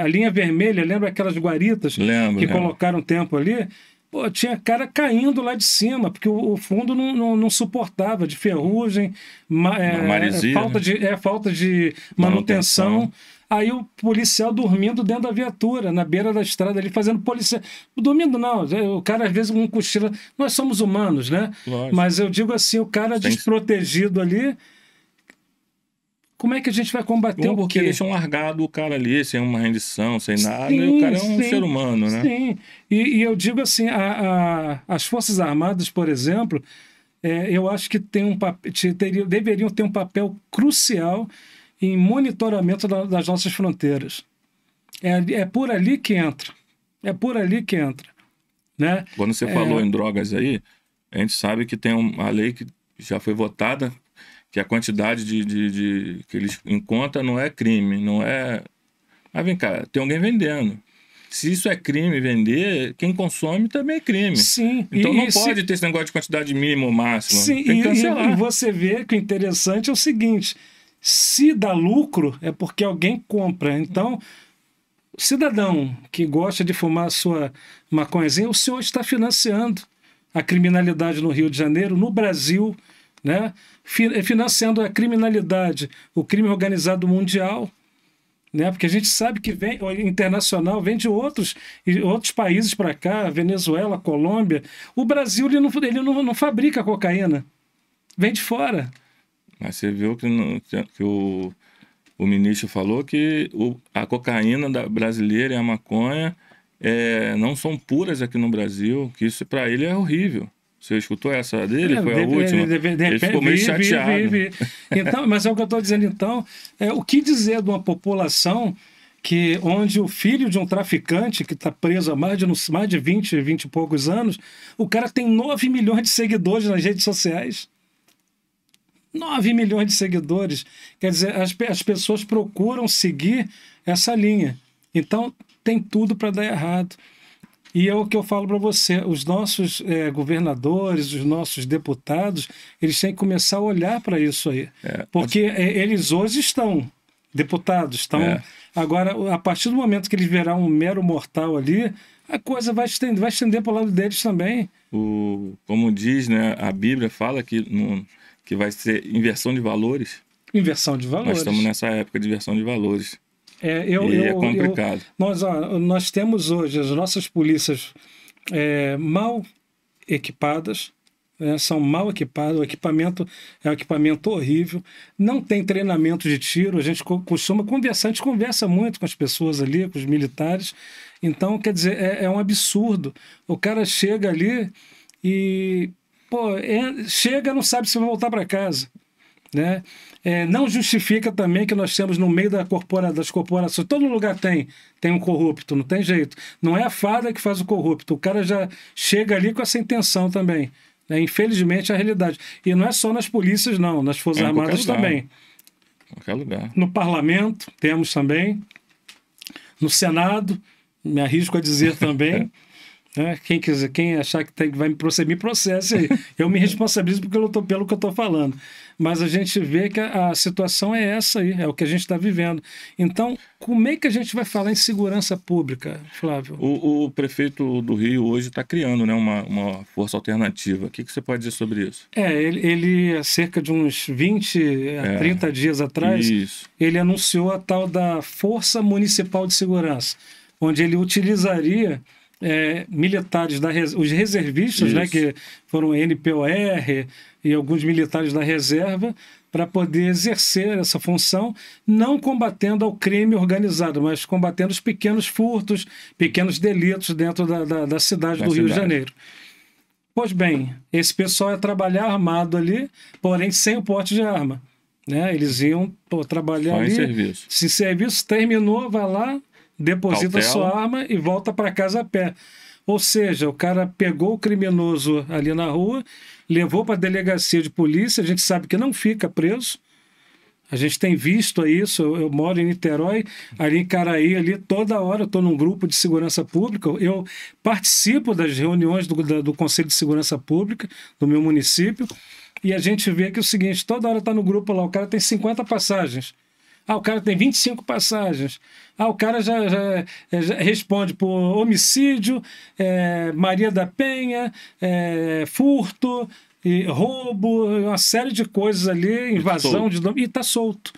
C: a linha vermelha, lembra aquelas guaritas que colocaram tempo ali? Pô, tinha cara caindo lá de cima, porque o fundo não suportava, de ferrugem, falta de manutenção. Aí o policial dormindo dentro da viatura, na beira da estrada ali, fazendo polícia. Dormindo não, o cara às vezes um cochila. Nós somos humanos, né?
A: Lógico.
C: Mas eu digo assim, o cara desprotegido ali, como é que a gente vai combater o quê?
A: Porque deixam largado o cara ali, sem uma rendição, sem nada, e o cara é um ser humano, né?
C: Sim, e eu digo assim, as Forças Armadas, por exemplo, eu acho que deveriam ter um papel crucial em monitoramento das nossas fronteiras. É por ali que entra. É por ali que entra. Né?
A: Quando você falou em drogas aí, a gente sabe que tem uma lei que já foi votada, que a quantidade que eles encontram não é crime, não é... Mas vem cá, tem alguém vendendo. Se isso é crime vender, quem consome também é crime.
C: Sim.
A: Então não pode ter esse negócio de quantidade mínima ou máxima.
C: Sim,
A: tem que cancelar.
C: E você vê que o interessante é o seguinte, se dá lucro é porque alguém compra. Então, o cidadão que gosta de fumar a sua maconhazinha, o senhor está financiando a criminalidade no Rio de Janeiro, no Brasil, né? Financiando a criminalidade, o crime organizado mundial, né? Porque a gente sabe que o internacional vem de outros países para cá, Venezuela, Colômbia. O Brasil ele não fabrica cocaína, vem de fora.
A: Mas você viu que o ministro falou que a cocaína brasileira e a maconha não são puras aqui no Brasil, que isso para ele é horrível. Você escutou essa dele? Foi a última? Ele ficou meio chateado.
C: Então, mas é o que eu estou dizendo, então. O que dizer de uma população onde o filho de um traficante que está preso há mais de 20 e poucos anos, o cara tem 9 milhões de seguidores nas redes sociais. 9 milhões de seguidores. Quer dizer, as pessoas procuram seguir essa linha. Então, tem tudo para dar errado. E é o que eu falo para você, os nossos governadores, os nossos deputados, eles têm que começar a olhar para isso aí. Porque eles hoje deputados, Agora, a partir do momento que eles virar um mero mortal ali, a coisa vai estender para o lado deles também.
A: Como diz, né, a Bíblia fala que vai ser inversão de valores.
C: Inversão de valores.
A: Nós estamos nessa época de inversão de valores. É complicado.
C: Nós temos hoje as nossas polícias mal equipadas, são mal equipadas, o equipamento é um equipamento horrível, não tem treinamento de tiro, a gente costuma conversar, a gente conversa muito com as pessoas ali, com os militares, então, quer dizer, é um absurdo. O cara chega ali e chega, não sabe se vai voltar para casa, né? Não justifica também que nós temos no meio das corporações, todo lugar tem um corrupto, não tem jeito. Não é a farda que faz o corrupto, o cara já chega ali com essa intenção também. Infelizmente é a realidade. E não é só nas polícias, não, nas Forças Armadas também.
A: Em qualquer lugar.
C: No parlamento temos também, no Senado, me arrisco a dizer também. Quem achar que vai me processe aí. Eu me responsabilizo pelo que eu estou falando. Mas a gente vê que a situação é essa aí, é o que a gente está vivendo. Então, como é que a gente vai falar em segurança pública, Flávio?
A: O prefeito do Rio hoje está criando, né, uma força alternativa. O que você pode dizer sobre isso?
C: Ele há cerca de uns 20 a 30 dias atrás, ele anunciou a tal da Força Municipal de Segurança, onde ele utilizaria militares, os reservistas, né, que foram NPOR e alguns militares da reserva, para poder exercer essa função, não combatendo ao crime organizado, mas combatendo os pequenos furtos, pequenos delitos dentro da cidade do Rio de Janeiro. Pois bem, esse pessoal ia trabalhar armado ali, porém sem o porte de arma. Né? Eles iam trabalhar ali.
A: Serviço.
C: Se serviço terminou, vai lá, deposita sua arma e volta para casa a pé. Ou seja, o cara pegou o criminoso ali na rua, levou para a delegacia de polícia, a gente sabe que não fica preso. A gente tem visto isso, eu moro em Niterói, ali em Caraí, ali toda hora eu estou num grupo de segurança pública, eu participo das reuniões do Conselho de Segurança Pública do meu município, e a gente vê que é o seguinte, toda hora está no grupo lá, o cara tem 50 passagens. O cara tem 25 passagens. O cara já responde por homicídio, Maria da Penha, furto, roubo, uma série de coisas ali, invasão de nome, e está solto.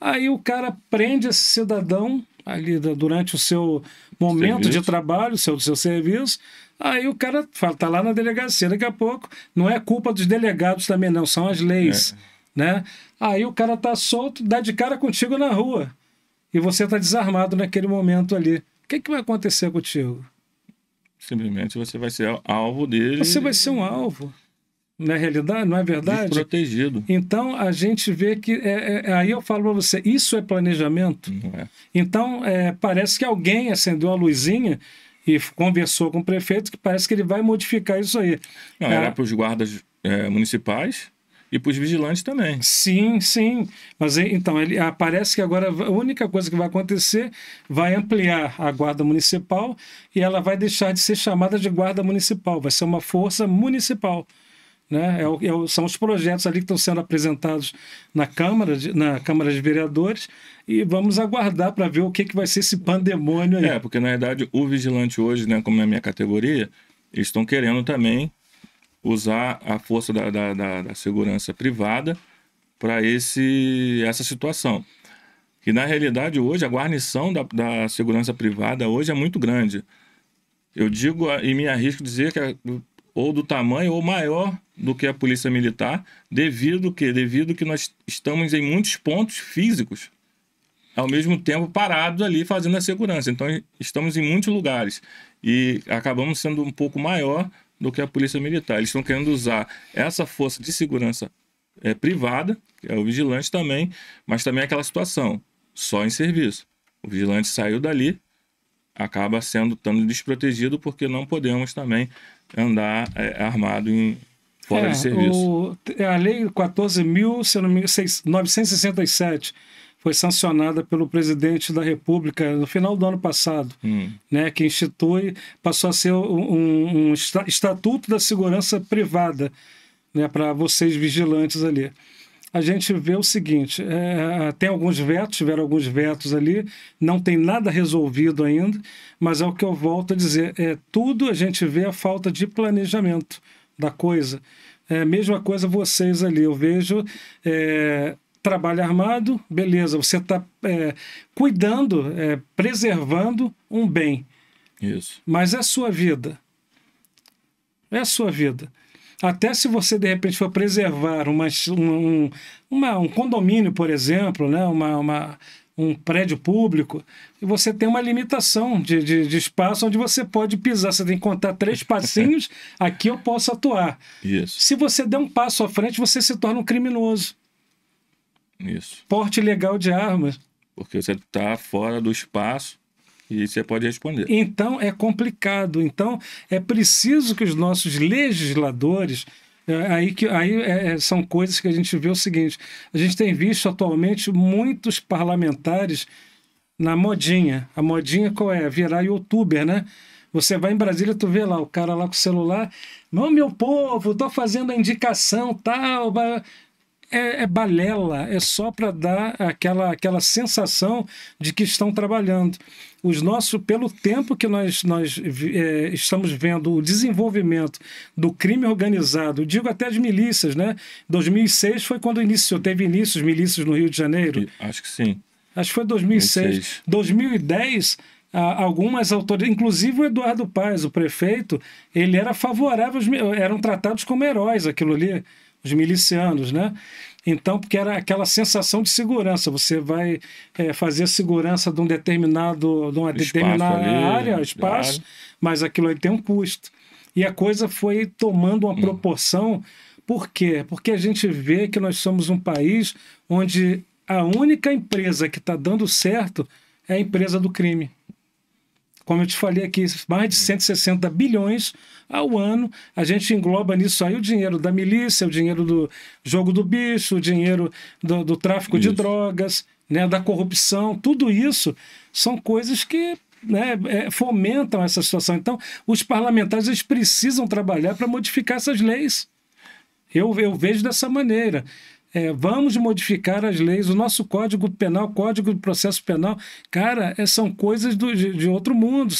C: Aí o cara prende esse cidadão ali durante o seu momento de trabalho, seu serviço. Aí o cara está lá na delegacia. Daqui a pouco, não é culpa dos delegados também, não, são as leis. Né? Aí o cara está solto, dá de cara contigo na rua. E você está desarmado naquele momento ali. O que vai acontecer contigo?
A: Simplesmente você vai ser alvo dele.
C: Você vai ser um alvo. Não é realidade? Não é verdade?
A: Desprotegido.
C: Então, a gente vê que... aí eu falo para você, isso é planejamento?
A: Não é.
C: Então, parece que alguém acendeu a luzinha e conversou com o prefeito que parece que ele vai modificar isso aí.
A: Não, era para os guardas municipais e para os vigilantes também.
C: Sim, sim. Mas então, parece que agora a única coisa que vai acontecer vai ampliar a guarda municipal e ela vai deixar de ser chamada de guarda municipal, vai ser uma força municipal. Né? São os projetos ali que estão sendo apresentados na Câmara de Vereadores e vamos aguardar para ver o que vai ser esse pandemônio aí.
A: Porque na verdade o vigilante hoje, né, como é a minha categoria, eles estão querendo também usar a força da segurança privada para essa situação. E na realidade hoje a guarnição da segurança privada hoje é muito grande. Eu digo e me arrisco a dizer que ou do tamanho ou maior do que a polícia militar, devido que nós estamos em muitos pontos físicos, ao mesmo tempo parados ali fazendo a segurança. Então, estamos em muitos lugares e acabamos sendo um pouco maior do que a polícia militar. Eles estão querendo usar essa força de segurança privada, que é o vigilante também, mas também aquela situação, só em serviço. O vigilante saiu dali, acaba estando desprotegido porque não podemos também andar armado fora de serviço.
C: A Lei 14.967 foi sancionada pelo presidente da República no final do ano passado, né, que passou a ser um estatuto da segurança privada, né, para vocês vigilantes ali. A gente vê o seguinte, tiveram alguns vetos ali, não tem nada resolvido ainda, mas é o que eu volto a dizer, tudo a gente vê a falta de planejamento da coisa. Mesma coisa vocês ali, eu vejo trabalho armado, beleza, você está cuidando, preservando um bem.
A: Isso.
C: Mas é a sua vida. É a sua vida. Até se você, de repente, for preservar um condomínio, por exemplo, né? Um prédio público, e você tem uma limitação de espaço onde você pode pisar. Você tem que contar 3 passinhos, aqui eu posso atuar.
A: Isso.
C: Se você der um passo à frente, você se torna um criminoso.
A: Isso.
C: Porte ilegal de armas.
A: Porque você está fora do espaço e você pode responder.
C: Então, é complicado. Então, é preciso que os nossos legisladores... são coisas que a gente vê o seguinte. A gente tem visto atualmente muitos parlamentares na modinha. A modinha qual é? Virar youtuber, né? Você vai em Brasília, tu vê lá o cara lá com o celular. Não, meu povo, estou fazendo a indicação, tal... É balela, é só para dar aquela sensação de que estão trabalhando. Pelo tempo que nós estamos vendo o desenvolvimento do crime organizado, digo até as milícias, né? 2006 foi quando teve início as milícias no Rio de Janeiro.
A: Acho que sim.
C: Acho que foi 2006. 2010, algumas autoridades, inclusive o Eduardo Paes, o prefeito, ele era favorável, eram tratados como heróis aquilo ali. Os milicianos, né? Então, porque era aquela sensação de segurança. Você vai fazer a segurança de uma determinada área, espaço, mas aquilo aí tem um custo. E a coisa foi tomando uma proporção. Por quê? Porque a gente vê que nós somos um país onde a única empresa que está dando certo é a empresa do crime. Como eu te falei aqui, mais de 160 bilhões ao ano, a gente engloba nisso aí o dinheiro da milícia, o dinheiro do jogo do bicho, o dinheiro do tráfico de drogas, né, da corrupção, tudo isso são coisas que, né, fomentam essa situação. Então, os parlamentares eles precisam trabalhar para modificar essas leis. Eu vejo dessa maneira. vamos modificar as leis, o nosso Código Penal, Código de Processo Penal, cara, são coisas de outro mundo,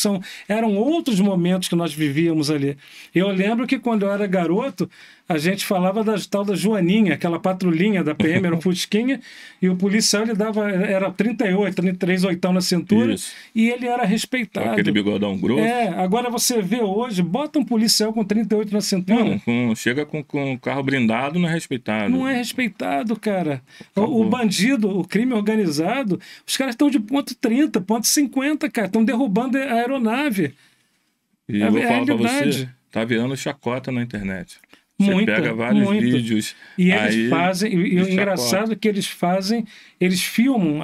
C: eram outros momentos que nós vivíamos ali. Eu lembro que quando eu era garoto, a gente falava da tal da Joaninha, aquela patrulhinha da PM, era um fusquinha, e o policial ele dava, era 38, 33 oitão na cintura, isso. E ele era respeitado. Com
A: aquele bigodão grosso.
C: Agora você vê hoje, bota um policial com 38 na cintura.
A: Não, chega com carro blindado, não é respeitado.
C: Não é respeitado, cara. O bandido, o crime organizado, os caras estão de ponto 30, ponto 50, cara, estão derrubando a aeronave.
A: E eu vou falar pra você, tá virando chacota na internet. Você pega vários vídeos.
C: E eles fazem, e o engraçado é que eles filmam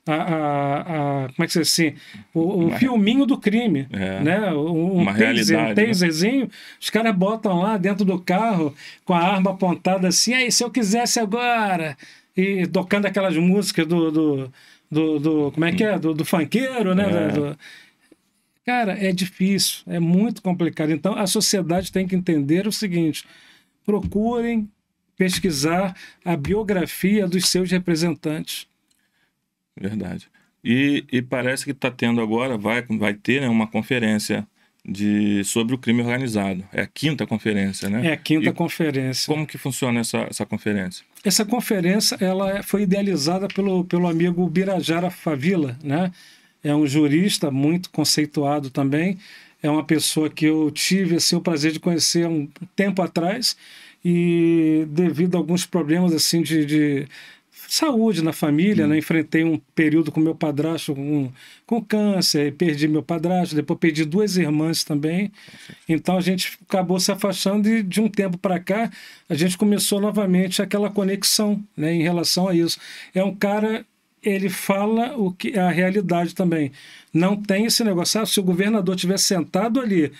C: como é que se diz assim? O filminho do crime. Né?
A: Uma realidade.
C: Um taserzinho, os caras botam lá dentro do carro com a arma apontada assim, aí se eu quisesse agora, e tocando aquelas músicas do como é que é? Do funkeiro, né? Cara, é difícil, é muito complicado. Então, a sociedade tem que entender o seguinte: procurem pesquisar a biografia dos seus representantes.
A: Verdade. E parece que está tendo agora, vai ter, né, uma conferência sobre o crime organizado. É a 5ª conferência, né?
C: É a 5ª conferência.
A: Como que funciona essa conferência?
C: Essa conferência ela foi idealizada pelo amigo Birajara Favila, né? É um jurista muito conceituado também, é uma pessoa que eu tive assim, o prazer de conhecer há um tempo atrás, e devido a alguns problemas assim, de saúde na família, né? Enfrentei um período com meu padrasto com câncer, perdi meu padrasto, depois perdi 2 irmãs também, então a gente acabou se afastando, e de um tempo para cá a gente começou novamente aquela conexão, né, em relação a isso. É um cara... ele fala o que é a realidade também. Não tem esse negócio, se o governador estiver sentado ali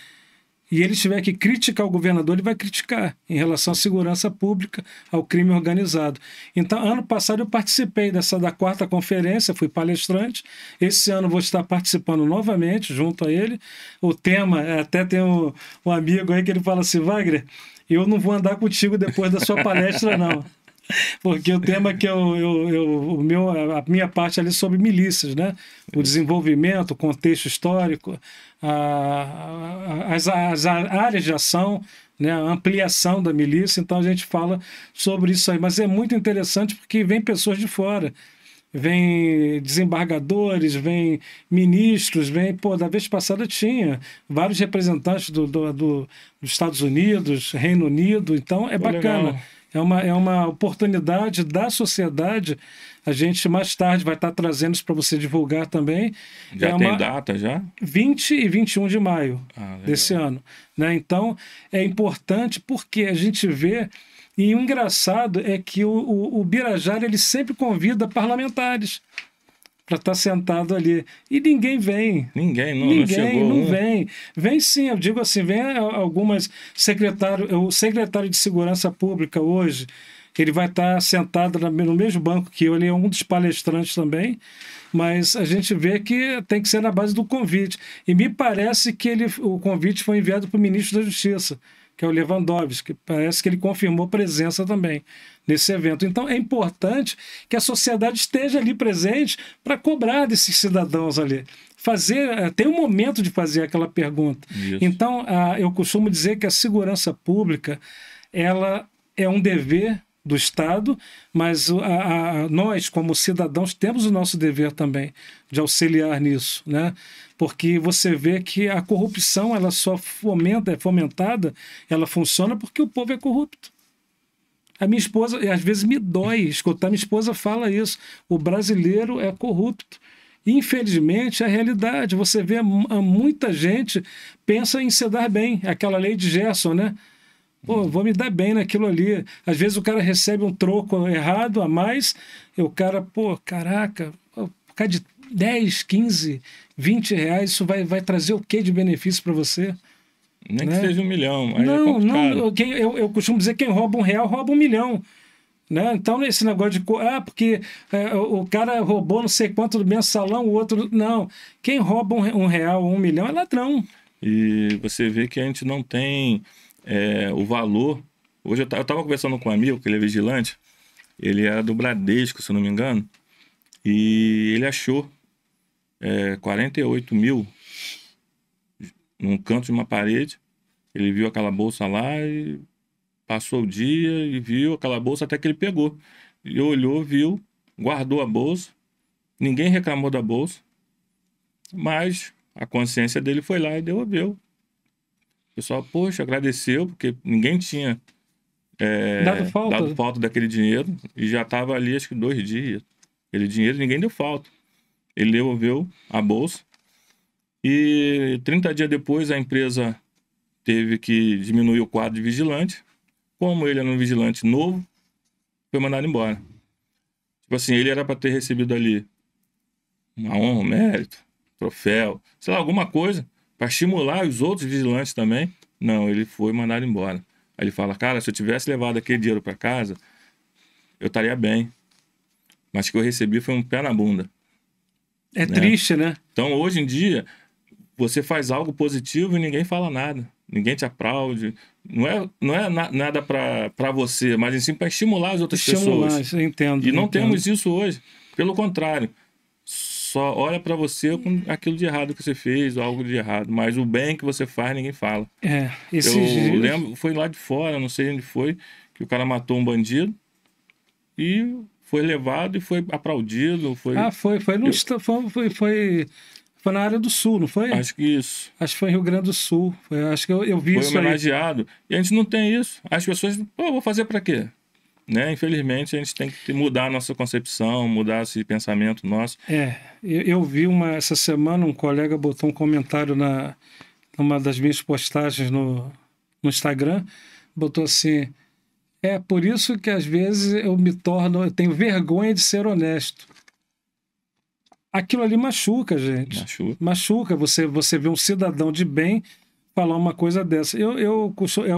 C: e ele tiver que criticar o governador, ele vai criticar em relação à segurança pública, ao crime organizado. Então, ano passado eu participei da 4ª conferência, fui palestrante. Esse ano vou estar participando novamente, junto a ele. O tema, até tem um amigo aí que ele fala assim: Wagner, eu não vou andar contigo depois da sua palestra, não. Porque o tema que a minha parte ali é sobre milícias, né? O desenvolvimento, o contexto histórico, as áreas de ação, né? A ampliação da milícia. Então a gente fala sobre isso aí. Mas é muito interessante porque vem pessoas de fora. Vem desembargadores, vem ministros, da vez passada tinha vários representantes dos Estados Unidos, Reino Unido. Então é bacana. Legal. É uma oportunidade da sociedade. A gente mais tarde vai estar trazendo isso para você divulgar também.
A: Já tem data já?
C: 20 e 21 de maio desse ano. Né? Então, é importante porque a gente vê... E o engraçado é que o Birajara ele sempre convida parlamentares para estar sentado ali. E ninguém vem.
A: Não chegou.
C: Não vem. Vem sim, eu digo assim, vem algumas o secretário de Segurança Pública hoje, ele vai estar sentado no mesmo banco que eu, ele é um dos palestrantes também, mas a gente vê que tem que ser na base do convite. E me parece que o convite foi enviado para o ministro da Justiça, que é o Lewandowski, que parece que ele confirmou presença também nesse evento. Então, é importante que a sociedade esteja ali presente para cobrar desses cidadãos ali. Tem um momento de fazer aquela pergunta. Isso. Então, eu costumo dizer que a segurança pública ela é um dever do Estado, mas nós, como cidadãos, temos o nosso dever também de auxiliar nisso, né? Porque você vê que a corrupção ela só é fomentada, ela funciona porque o povo é corrupto. A minha esposa, às vezes me dói escutar, minha esposa fala isso, o brasileiro é corrupto. Infelizmente, é a realidade. Você vê muita gente pensa em se dar bem, aquela lei de Gerson, né? Pô, vou me dar bem naquilo ali. Às vezes o cara recebe um troco errado a mais, e o cara, caraca, por causa de 10, 15, 20 reais, isso vai trazer o que de benefício para você?
A: Nem que seja 1 milhão. Aí
C: eu costumo dizer que quem rouba R$1 rouba 1 milhão. Né? Então, esse negócio de... porque o cara roubou não sei quanto do mensalão, o outro... Não. Quem rouba R$1 ou 1 milhão é ladrão.
A: E você vê que a gente não tem o valor... Hoje eu estava conversando com um amigo, que ele é vigilante, Ele era do Bradesco, se eu não me engano, e ele achou 48 mil num canto de uma parede. Ele viu aquela bolsa lá e passou o dia e viu aquela bolsa até que ele pegou. E olhou, viu, guardou a bolsa. Ninguém reclamou da bolsa, mas a consciência dele foi lá e devolveu. O pessoal, poxa, agradeceu, porque ninguém tinha dado falta daquele dinheiro e já estava ali, acho que 2 dias. Aquele dinheiro, ninguém deu falta. Ele devolveu a bolsa e 30 dias depois a empresa teve que diminuir o quadro de vigilante. Como ele era um vigilante novo, foi mandado embora. Tipo assim, ele era para ter recebido ali uma honra, um mérito, troféu, sei lá, alguma coisa, para estimular os outros vigilantes também. Não, ele foi mandado embora. Aí ele fala, cara, se eu tivesse levado aquele dinheiro para casa, eu estaria bem. Mas o que eu recebi foi um pé na bunda.
C: É triste, né?
A: Então, hoje em dia, você faz algo positivo e ninguém fala nada. Ninguém te aplaude. Não é nada para você, mas sim para estimular as outras pessoas.
C: Eu entendo.
A: E não temos isso hoje. Pelo contrário. Só olha para você com aquilo de errado que você fez, ou algo de errado. Mas o bem que você faz, ninguém fala. Eu lembro, foi lá de fora, não sei onde foi, que o cara matou um bandido e foi levado e foi aplaudido. Foi na área do Sul, não foi? Acho que isso.
C: Acho que foi em Rio Grande do Sul. Acho que eu vi isso aí.
A: Foi homenageado. E a gente não tem isso. As pessoas, vou fazer para quê? Né? Infelizmente, a gente tem que mudar a nossa concepção, mudar esse pensamento nosso.
C: Eu vi essa semana, um colega botou um comentário numa das minhas postagens no Instagram, botou assim, por isso que às vezes eu tenho vergonha de ser honesto. Aquilo ali machuca, gente. Machuca. Você vê um cidadão de bem falar uma coisa dessa. Eu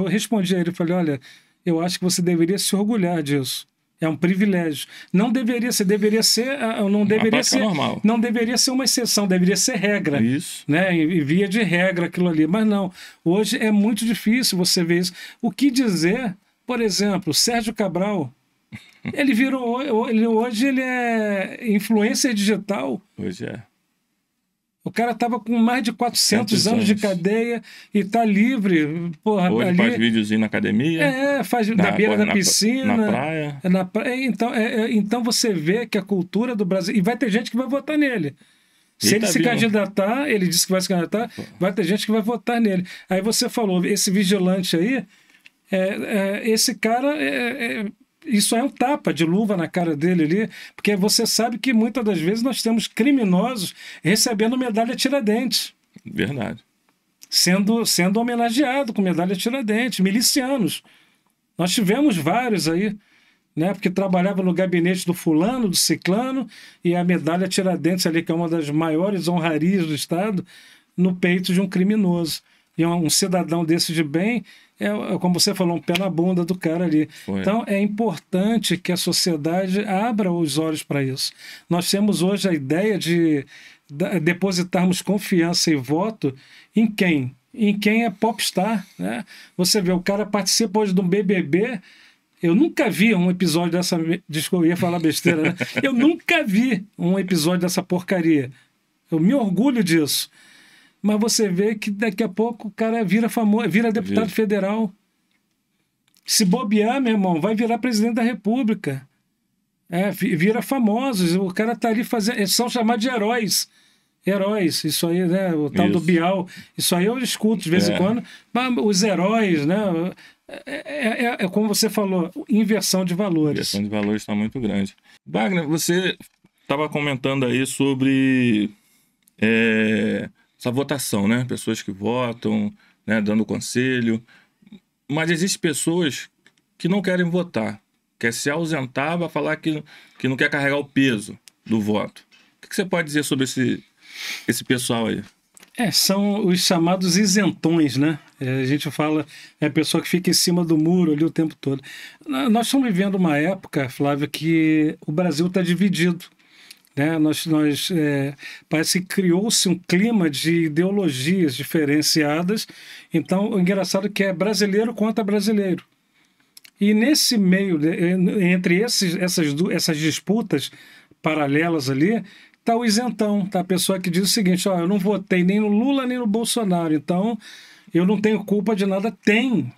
C: respondi a ele, falei, olha, eu acho que você deveria se orgulhar disso. É um privilégio. Não deveria ser normal. Não deveria ser uma exceção, deveria ser regra.
A: Isso.
C: Né? E via de regra aquilo ali. Mas não. Hoje é muito difícil você ver isso. O que dizer, por exemplo, Sérgio Cabral, hoje ele é influencer digital.
A: Hoje é.
C: O cara estava com mais de 400 anos de cadeia e está livre. Porra,
A: hoje
C: ali,
A: faz videozinho na academia.
C: Faz na beira da piscina.
A: Na praia.
C: Então você vê que a cultura do Brasil... E vai ter gente que vai votar nele. Se ele se candidatar, ele disse que vai se candidatar, vai ter gente que vai votar nele. Aí você falou, esse vigilante aí, esse cara... Isso é um tapa de luva na cara dele ali, porque você sabe que muitas das vezes nós temos criminosos recebendo medalha Tiradentes.
A: Verdade.
C: Sendo homenageado com medalha Tiradentes, milicianos. Nós tivemos vários aí, né, porque trabalhava no gabinete do fulano, do ciclano, e a medalha Tiradentes ali, que é uma das maiores honrarias do Estado, no peito de um criminoso. E um cidadão desse de bem... como você falou, um pé na bunda do cara ali.
A: Foi.
C: Então, é importante que a sociedade abra os olhos para isso. Nós temos hoje a ideia de depositarmos confiança e voto em quem? Em quem é popstar. Né? Você vê, o cara participa hoje de um BBB. Eu nunca vi um episódio dessa... Desculpa, eu ia falar besteira, né? Eu nunca vi um episódio dessa porcaria. Eu me orgulho disso. Mas você vê que daqui a pouco o cara vira famoso, vira deputado federal. Se bobear, meu irmão, vai virar presidente da República. Vira famosos. O cara tá ali fazendo... Eles são chamados de heróis. Heróis, isso aí, né? O tal do Bial. Isso aí eu escuto de vez em quando. Mas os heróis, né? Como você falou, inversão de valores.
A: Inversão de valores está muito grande. Wagner, você estava comentando aí sobre... essa votação, né? Pessoas que votam, né? Dando conselho. Mas existem pessoas que não querem votar, quer se ausentar para falar que não quer carregar o peso do voto. O que você pode dizer sobre esse pessoal aí?
C: São os chamados isentões, né? A gente fala, a pessoa que fica em cima do muro ali o tempo todo. Nós estamos vivendo uma época, Flávio, que o Brasil está dividido. Né? Parece que criou-se um clima de ideologias diferenciadas. Então, o engraçado é que é brasileiro contra brasileiro. E nesse meio, entre essas disputas paralelas ali, está o isentão, tá? A pessoa que diz o seguinte: ó, eu não votei nem no Lula nem no Bolsonaro, então eu não tenho culpa de nada. Tem.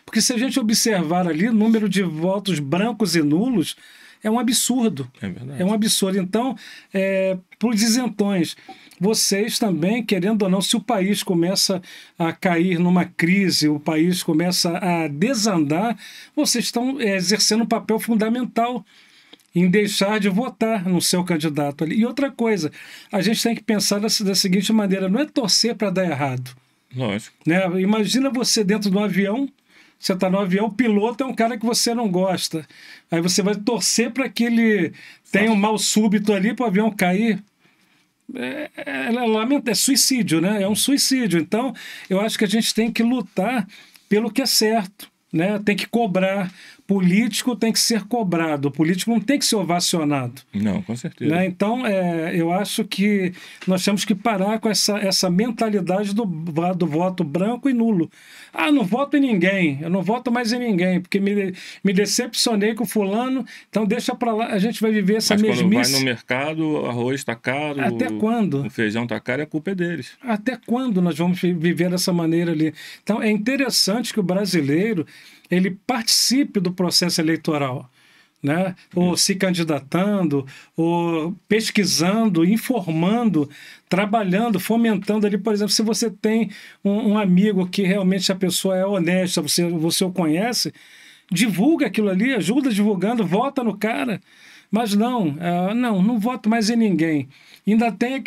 C: Porque se a gente observar ali o número de votos brancos e nulos, é um absurdo.
A: É verdade.
C: É um absurdo. Então, para os isentões, vocês também, querendo ou não, se o país começa a cair numa crise, o país começa a desandar, vocês estão exercendo um papel fundamental em deixar de votar no seu candidato ali. E outra coisa, a gente tem que pensar da seguinte maneira: não é torcer para dar errado.
A: Lógico.
C: Né? Imagina você dentro de um avião, você está no avião, o piloto é um cara que você não gosta. Aí você vai torcer para que ele tenha um mal súbito ali para o avião cair. É suicídio, né? É um suicídio. Então, eu acho que a gente tem que lutar pelo que é certo, né? Tem que cobrar. Político tem que ser cobrado, o político não tem que ser ovacionado.
A: Não, com certeza.
C: Né? Então, eu acho que nós temos que parar com essa mentalidade do voto branco e nulo. Ah, não voto em ninguém, eu não voto mais em ninguém, porque me decepcionei com o fulano, então deixa para lá, a gente vai viver essa mesmice.
A: Mas quando vai no mercado, o arroz está caro,
C: até quando?
A: O feijão está caro, a culpa é deles.
C: Até quando nós vamos viver dessa maneira ali? Então, é interessante que o brasileiro ele participe do processo eleitoral, né? Ou se candidatando, ou pesquisando, informando, trabalhando, fomentando ali. Por exemplo, se você tem um amigo que realmente a pessoa é honesta, você o conhece, divulga aquilo ali, ajuda divulgando, vota no cara. Mas não voto mais em ninguém. Ainda tem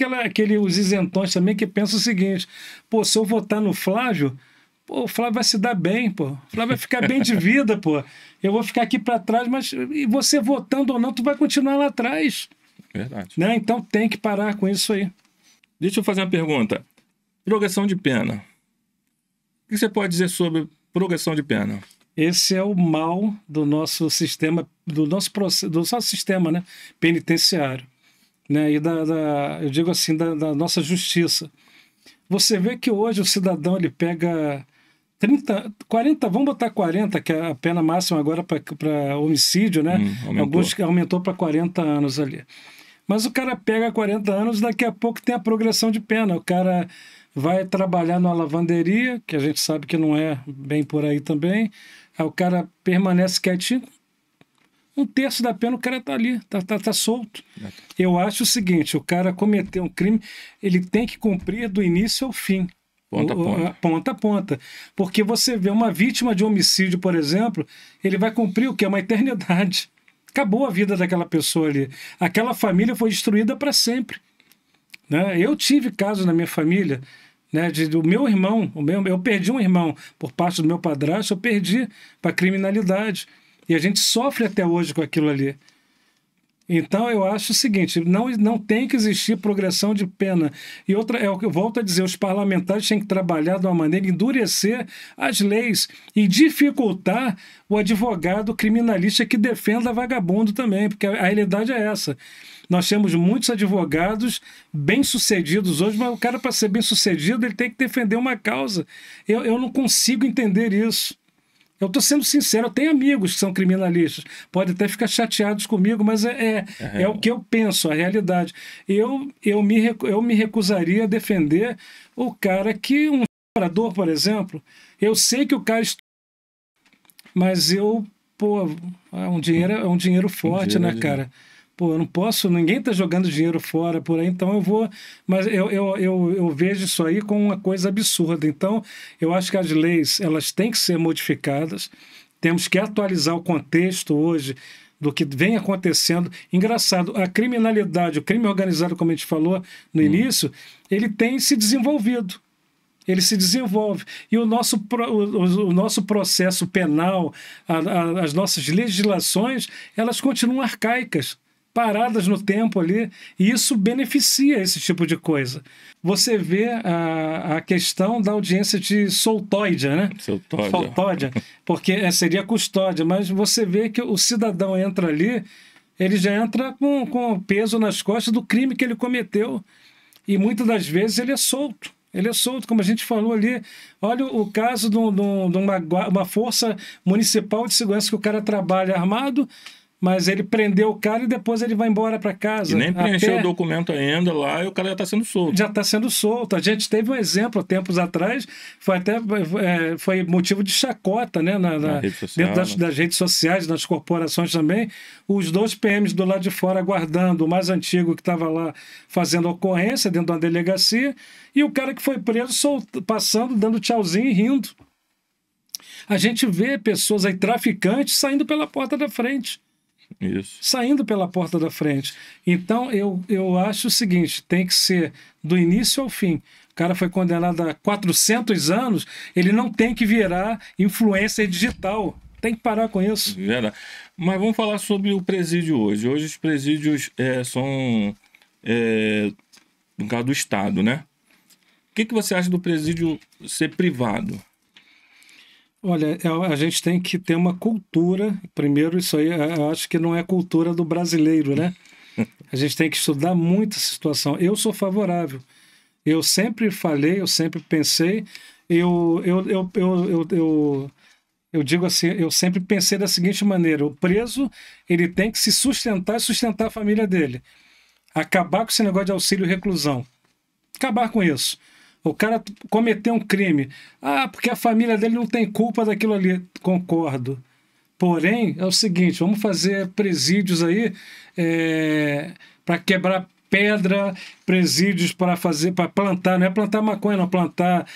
C: os isentões também que pensam o seguinte: pô, se eu votar no Flávio, pô, o Flávio vai se dar bem, pô. O Flávio vai ficar bem de vida, pô. Eu vou ficar aqui para trás, mas e você votando ou não, tu vai continuar lá atrás.
A: Verdade.
C: Né? Então tem que parar com isso aí.
A: Deixa eu fazer uma pergunta. Progressão de pena. O que você pode dizer sobre progressão de pena?
C: Esse é o mal do nosso sistema, do nosso sistema, né, penitenciário. Né? E eu digo assim, da nossa justiça. Você vê que hoje o cidadão ele pega 40, vamos botar 40, que é a pena máxima agora para homicídio, né? Alguns aumentou para 40 anos ali. Mas o cara pega 40 anos, daqui a pouco tem a progressão de pena. O cara vai trabalhar numa lavanderia, que a gente sabe que não é bem por aí também. Aí o cara permanece quietinho. 1/3 da pena o cara tá ali, tá solto. Eu acho o seguinte: o cara cometeu um crime, ele tem que cumprir do início ao fim. Ponta a ponta. Porque você vê uma vítima de homicídio, por exemplo, ele vai cumprir o quê? Uma eternidade. Acabou a vida daquela pessoa ali. Aquela família foi destruída para sempre. Né? Eu tive casos na minha família, né, do meu irmão, eu perdi um irmão por parte do meu padrasto, eu perdi para criminalidade. E a gente sofre até hoje com aquilo ali. Então, eu acho o seguinte: não tem que existir progressão de pena. E outra, é o que eu volto a dizer: os parlamentares têm que trabalhar de uma maneira, endurecer as leis e dificultar o advogado criminalista que defenda vagabundo também, porque a realidade é essa. Nós temos muitos advogados bem-sucedidos hoje, mas o cara, para ser bem-sucedido, ele tem que defender uma causa. Eu não consigo entender isso. Eu estou sendo sincero, eu tenho amigos que são criminalistas, podem até ficar chateados comigo, mas é o que eu penso, a realidade. Eu me recusaria a defender o cara que, um estuprador, por exemplo, eu sei que o cara mas é um dinheiro forte, né, cara? Pô, eu não posso, ninguém está jogando dinheiro fora por aí, então eu vou... Mas eu vejo isso aí como uma coisa absurda. Então, eu acho que as leis, elas têm que ser modificadas, temos que atualizar o contexto hoje do que vem acontecendo. Engraçado, a criminalidade, o crime organizado, como a gente falou no início, ele tem se desenvolvido. Ele se desenvolve. E o nosso processo penal, as nossas legislações, elas continuam arcaicas, paradas no tempo ali, e isso beneficia esse tipo de coisa. Você vê a questão da audiência de soltóidia, né? Soltódia, porque seria custódia, mas você vê que o cidadão entra ali, ele já entra com peso nas costas do crime que ele cometeu, e muitas das vezes ele é solto. Ele é solto, como a gente falou ali. Olha o caso de uma força municipal de segurança que o cara trabalha armado, mas ele prendeu o cara e depois ele vai embora para casa.
A: E nem preencheu o documento ainda lá e o cara já está sendo solto.
C: Já está sendo solto. A gente teve um exemplo tempos atrás, foi motivo de chacota, né? Na rede social, dentro das redes sociais, nas corporações também. Os 2 PMs do lado de fora aguardando o mais antigo que estava lá fazendo ocorrência dentro de uma delegacia, e o cara que foi preso passando, dando tchauzinho e rindo. A gente vê pessoas aí, traficantes, saindo pela porta da frente.
A: Isso.
C: Saindo pela porta da frente. Então, eu acho o seguinte, tem que ser do início ao fim. O cara foi condenado a 400 anos, ele não tem que virar influencer digital. Tem que parar com isso.
A: Verdade. Mas vamos falar sobre o presídio hoje. Hoje os presídios são, no caso do Estado, né? O que você acha do presídio ser privado?
C: Olha, a gente tem que ter uma cultura. Primeiro, isso aí, eu acho que não é cultura do brasileiro, né? A gente tem que estudar muito essa situação. Eu sou favorável. Eu sempre falei, eu sempre pensei, eu digo assim, eu sempre pensei da seguinte maneira: o preso, ele tem que se sustentar e sustentar a família dele. Acabar com esse negócio de auxílio-reclusão. Acabar com isso. O cara cometeu um crime. Porque a família dele não tem culpa daquilo ali. Concordo. Porém, é o seguinte, vamos fazer presídios aí para quebrar pedra, presídios para plantar, não é plantar maconha, não, plantar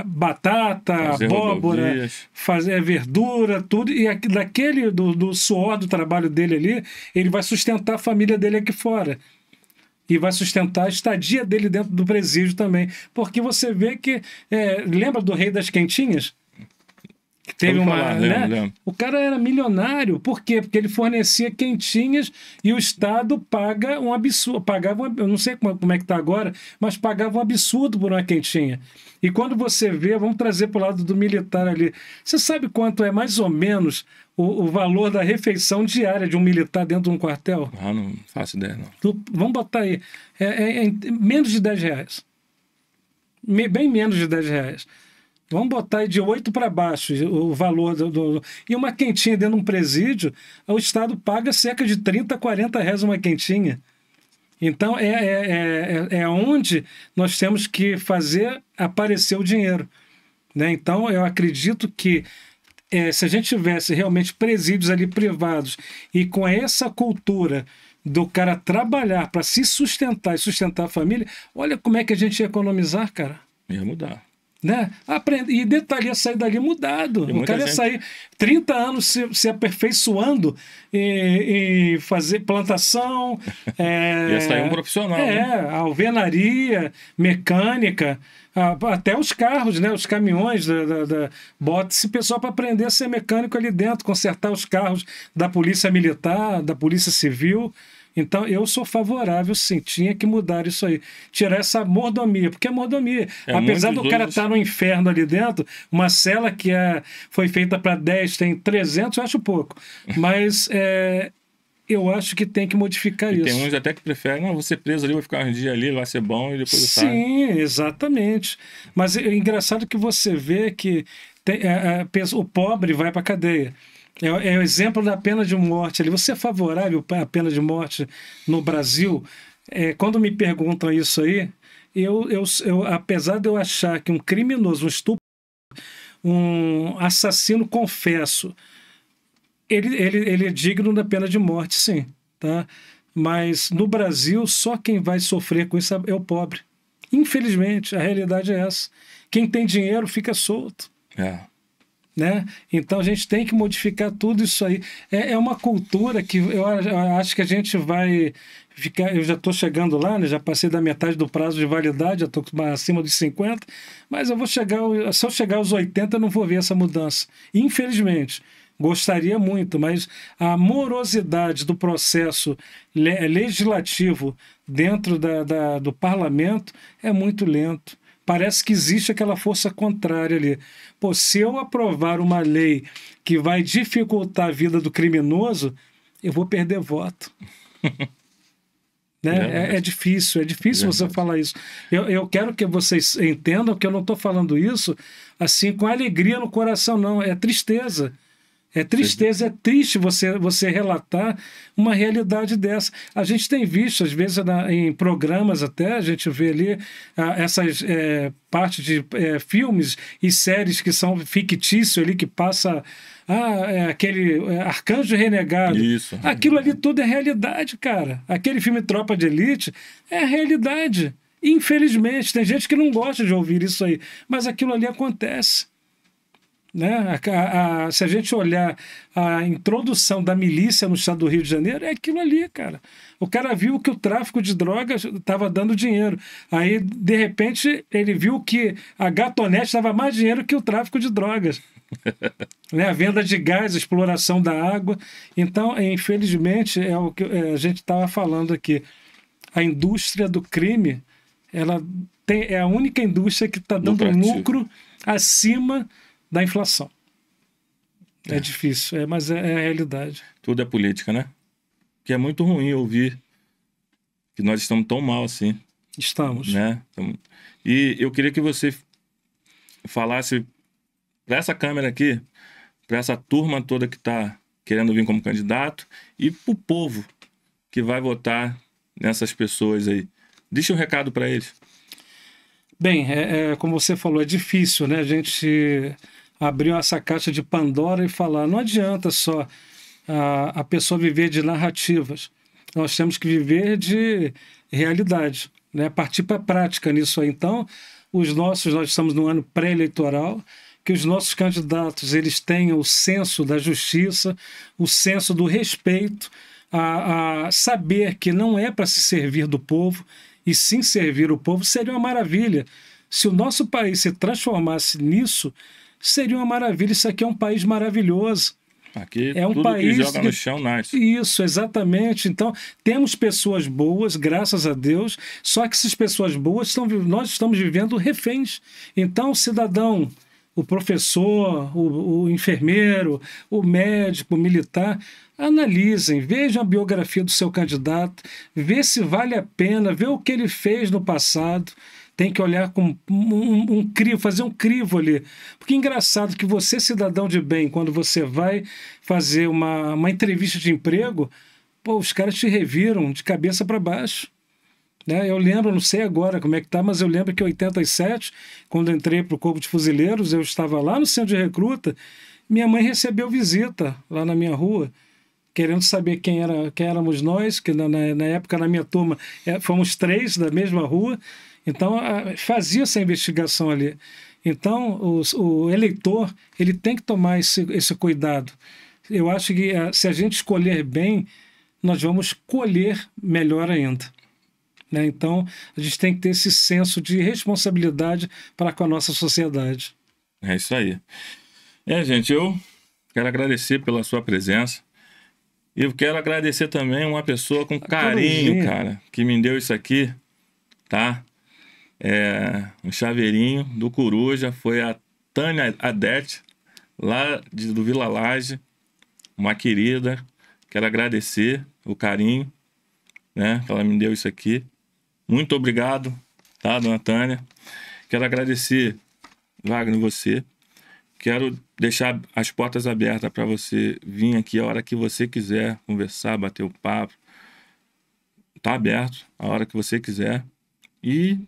C: batata, fazer abóbora, fazer verdura, tudo, e do suor do trabalho dele ali, ele vai sustentar a família dele aqui fora. E vai sustentar a estadia dele dentro do presídio também. Porque você vê que... lembra do Rei das Quentinhas? Que teve lembro. O cara era milionário. Por quê? Porque ele fornecia quentinhas e o Estado paga um absurdo. Eu não sei como é que está agora, mas pagava um absurdo por uma quentinha. E quando você vê, vamos trazer para o lado do militar ali. Você sabe quanto é mais ou menos o valor da refeição diária de um militar dentro de um quartel?
A: Não faço ideia, não.
C: Vamos botar aí. Menos de R$10. Bem menos de R$10. Vamos botar aí de 8 para baixo o valor E uma quentinha dentro de um presídio, o Estado paga cerca de R$30, R$40 uma quentinha. Então, é onde nós temos que fazer aparecer o dinheiro, né? Então, eu acredito que se a gente tivesse realmente presídios ali privados e com essa cultura do cara trabalhar para se sustentar e sustentar a família, olha como é que a gente ia economizar, cara.
A: Ia mudar.
C: Né? E detalhe, ia sair dali mudado. O cara ia sair 30 anos se aperfeiçoando e fazer plantação.
A: Ia sair um profissional.
C: Né? Alvenaria, mecânica, até os carros, né? Os caminhões, bota esse pessoal para aprender a ser mecânico ali dentro, consertar os carros da Polícia Militar, da Polícia Civil. Então, eu sou favorável, sim, tinha que mudar isso aí. Tirar essa mordomia, porque é mordomia. Apesar do cara estar no inferno ali dentro, uma cela que foi feita para 10, tem 300, eu acho pouco. Mas eu acho que tem que modificar isso.
A: Tem uns até que preferem, não, vou ser preso ali, vou ficar um dia ali, vai ser bom e depois eu saio.
C: Sim, exatamente. Mas é engraçado que você vê que o pobre vai para a cadeia. É o exemplo da pena de morte ali. Você é favorável à pena de morte no Brasil? Quando me perguntam isso aí, eu, apesar de eu achar que um criminoso, um estupro, um assassino confesso, ele é digno da pena de morte, sim. Tá? Mas no Brasil, só quem vai sofrer com isso é o pobre. Infelizmente, a realidade é essa. Quem tem dinheiro fica solto. Né? Então a gente tem que modificar tudo isso aí. É uma cultura que eu acho que a gente vai ficar. Eu já estou chegando lá, né? Já passei da metade do prazo de validade, já estou acima dos 50, mas se eu chegar aos 80, eu não vou ver essa mudança. Infelizmente. Gostaria muito, mas a morosidade do processo legislativo dentro do parlamento é muito lento. Parece que existe aquela força contrária ali. Pô, se eu aprovar uma lei que vai dificultar a vida do criminoso, eu vou perder voto. Né? É difícil você falar isso. Eu quero que vocês entendam que eu não estou falando isso assim com alegria no coração, não. É tristeza. É tristeza, é triste você relatar uma realidade dessa. A gente tem visto, às vezes, em programas até, a gente vê ali essas partes de filmes e séries que são fictícios ali, que passa aquele arcanjo renegado.
A: Isso.
C: Aquilo ali tudo é realidade, cara. Aquele filme Tropa de Elite é realidade. Infelizmente, tem gente que não gosta de ouvir isso aí, mas aquilo ali acontece. Né? Se a gente olhar a introdução da milícia no estado do Rio de Janeiro, é aquilo ali, cara. O cara viu que o tráfico de drogas estava dando dinheiro. Aí, de repente, ele viu que a gatonete dava mais dinheiro que o tráfico de drogas. Né? A venda de gás, a exploração da água. Então, infelizmente, é o que a gente estava falando aqui. A indústria do crime, ela é a única indústria que está dando lucro acima da inflação. É difícil, mas é a realidade.
A: Tudo é política, né? Que é muito ruim ouvir que nós estamos tão mal assim.
C: Estamos.
A: Né? E eu queria que você falasse para essa câmera aqui, para essa turma toda que está querendo vir como candidato e para o povo que vai votar nessas pessoas aí. Deixa um recado para eles.
C: Bem, como você falou, é difícil, né? A gente abrir essa caixa de Pandora e falar, não adianta só a pessoa viver de narrativas. Nós temos que viver de realidade, né? Partir para a prática nisso aí. Então, nós estamos no ano pré-eleitoral, que os nossos candidatos eles tenham o senso da justiça, o senso do respeito, a saber que não é para se servir do povo, e sim servir o povo. Seria uma maravilha. Se o nosso país se transformasse nisso, seria uma maravilha. Isso aqui é um país maravilhoso.
A: Aqui é um tudo país que joga no chão nasce.
C: Isso, exatamente. Então, temos pessoas boas, graças a Deus, só que essas pessoas boas, nós estamos vivendo reféns. Então, o cidadão, o professor, o enfermeiro, o médico, o militar, analisem, vejam a biografia do seu candidato, vê se vale a pena, vê o que ele fez no passado. Tem que olhar com um crivo, fazer um crivo ali. Porque é engraçado que você, cidadão de bem, quando você vai fazer uma entrevista de emprego, os caras te reviram de cabeça para baixo. Né? Eu lembro, não sei agora como é que tá, mas eu lembro que em 87, quando entrei para o Corpo de Fuzileiros, eu estava lá no centro de recruta, minha mãe recebeu visita lá na minha rua, querendo saber quem éramos nós, que na época, na minha turma, fomos 3 da mesma rua. Então, fazia essa investigação ali. Então, o eleitor ele tem que tomar esse cuidado. Eu acho que se a gente escolher bem, nós vamos colher melhor ainda. Né? Então, a gente tem que ter esse senso de responsabilidade para com a nossa sociedade.
A: É isso aí. Gente, eu quero agradecer pela sua presença. E eu quero agradecer também uma pessoa com carinho, cara, que me deu isso aqui, tá? Um chaveirinho do Coruja, foi a Tânia Adete, lá do Vila Laje, uma querida. Quero agradecer o carinho, né, que ela me deu isso aqui. Muito obrigado, tá, dona Tânia? Quero agradecer, Wagner, você. Quero deixar as portas abertas para você vir aqui a hora que você quiser conversar, bater o papo. Tá aberto a hora que você quiser. E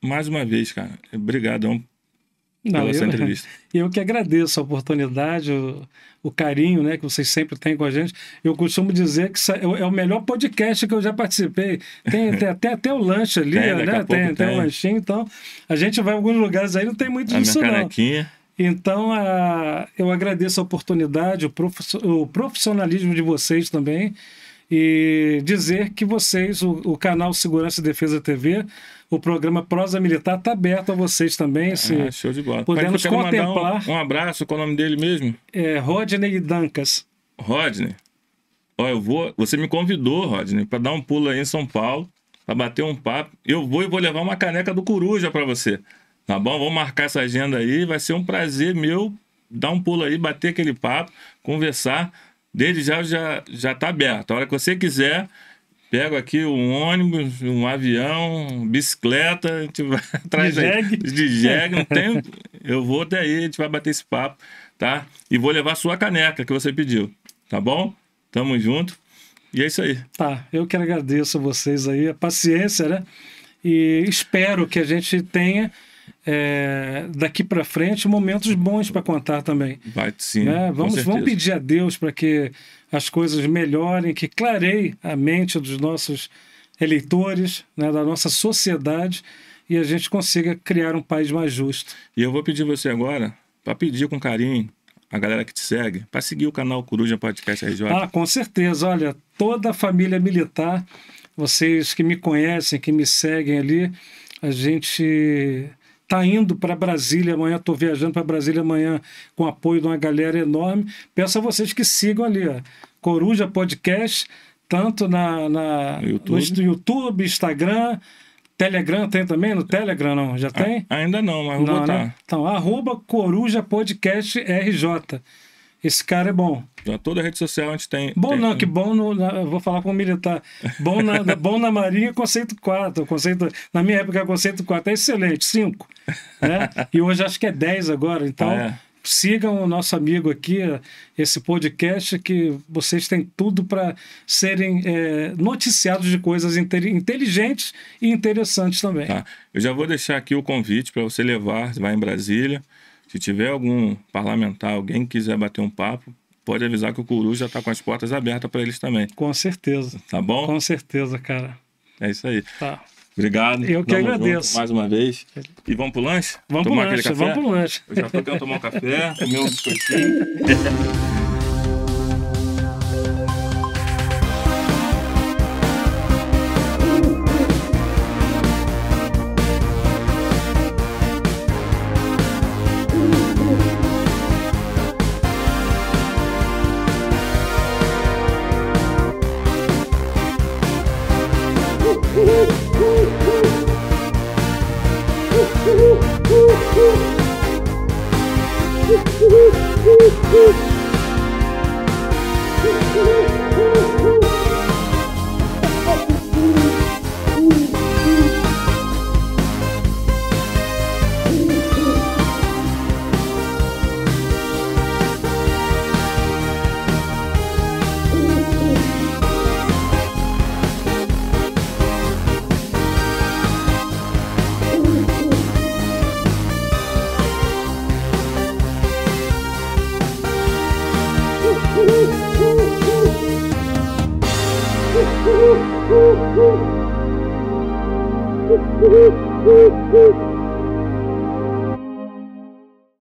A: mais uma vez, cara, obrigadão pela essa entrevista.
C: Eu que agradeço a oportunidade, o carinho, né, que vocês sempre têm com a gente. Eu costumo dizer que é o melhor podcast que eu já participei. Tem até o lanche ali, né? Tem um lanchinho. Então, a gente vai em alguns lugares aí, não tem muito disso, não.
A: Canequinha.
C: Então, eu agradeço a oportunidade, o profissionalismo de vocês também. E dizer que vocês, o canal Segurança e Defesa TV, o programa Prosa Militar está aberto a vocês também.
A: Show de bola.
C: Podemos contemplar.
A: Um abraço, qual é o nome dele mesmo?
C: Rodney Dancas.
A: Rodney, você me convidou, Rodney, para dar um pulo aí em São Paulo, para bater um papo. Eu vou levar uma caneca do Coruja para você. Tá bom? Vamos marcar essa agenda aí. Vai ser um prazer meu dar um pulo aí, bater aquele papo, conversar. Desde já tá aberto. A hora que você quiser, Pego aqui um ônibus, um avião, bicicleta, a gente vai atrás de jegue, não tem. Eu vou até aí, a gente vai bater esse papo, tá? E vou levar a sua caneca que você pediu, tá bom? Tamo junto. E é isso aí.
C: Tá, eu que agradeço a vocês aí, a paciência, né? E espero que a gente tenha daqui para frente momentos bons para contar também.
A: Vai sim.
C: Né? Vamos pedir a Deus para que as coisas melhorem, que clareie a mente dos nossos eleitores, né, da nossa sociedade, e a gente consiga criar um país mais justo.
A: E eu vou pedir você agora, para pedir com carinho a galera que te segue, para seguir o canal Coruja Podcast RJ.
C: Ah, com certeza. Olha, toda a família militar, vocês que me conhecem, que me seguem ali, a gente está indo para Brasília amanhã, estou viajando para Brasília amanhã com apoio de uma galera enorme. Peço a vocês que sigam ali, ó, Coruja Podcast, tanto no YouTube, Instagram, Telegram tem também? No Telegram não? Já tem?
A: Ainda não, mas vou botar.
C: Né? Então, @Coruja Podcast RJ. Esse cara é bom.
A: Toda rede social a gente tem.
C: Bom não, que bom eu vou falar com o militar. Bom na Marinha é conceito 4. Na minha época, conceito 4 é excelente, 5. Né? E hoje acho que é 10 agora. Então, sigam o nosso amigo aqui, esse podcast, que vocês têm tudo para serem noticiados de coisas inteligentes e interessantes também.
A: Tá. Eu já vou deixar aqui o convite para você levar, vai em Brasília. Se tiver algum parlamentar, alguém que quiser bater um papo, pode avisar que o Coruja já está com as portas abertas para eles também.
C: Com certeza.
A: Tá bom?
C: Com certeza, cara.
A: É isso aí.
C: Tá.
A: Obrigado.
C: Eu que agradeço.
A: Mais uma vez. E vamos pro lanche?
C: Vamos pro lanche.
A: Eu já tô querendo tomar um café, comer um biscoitinho.
D: Woo!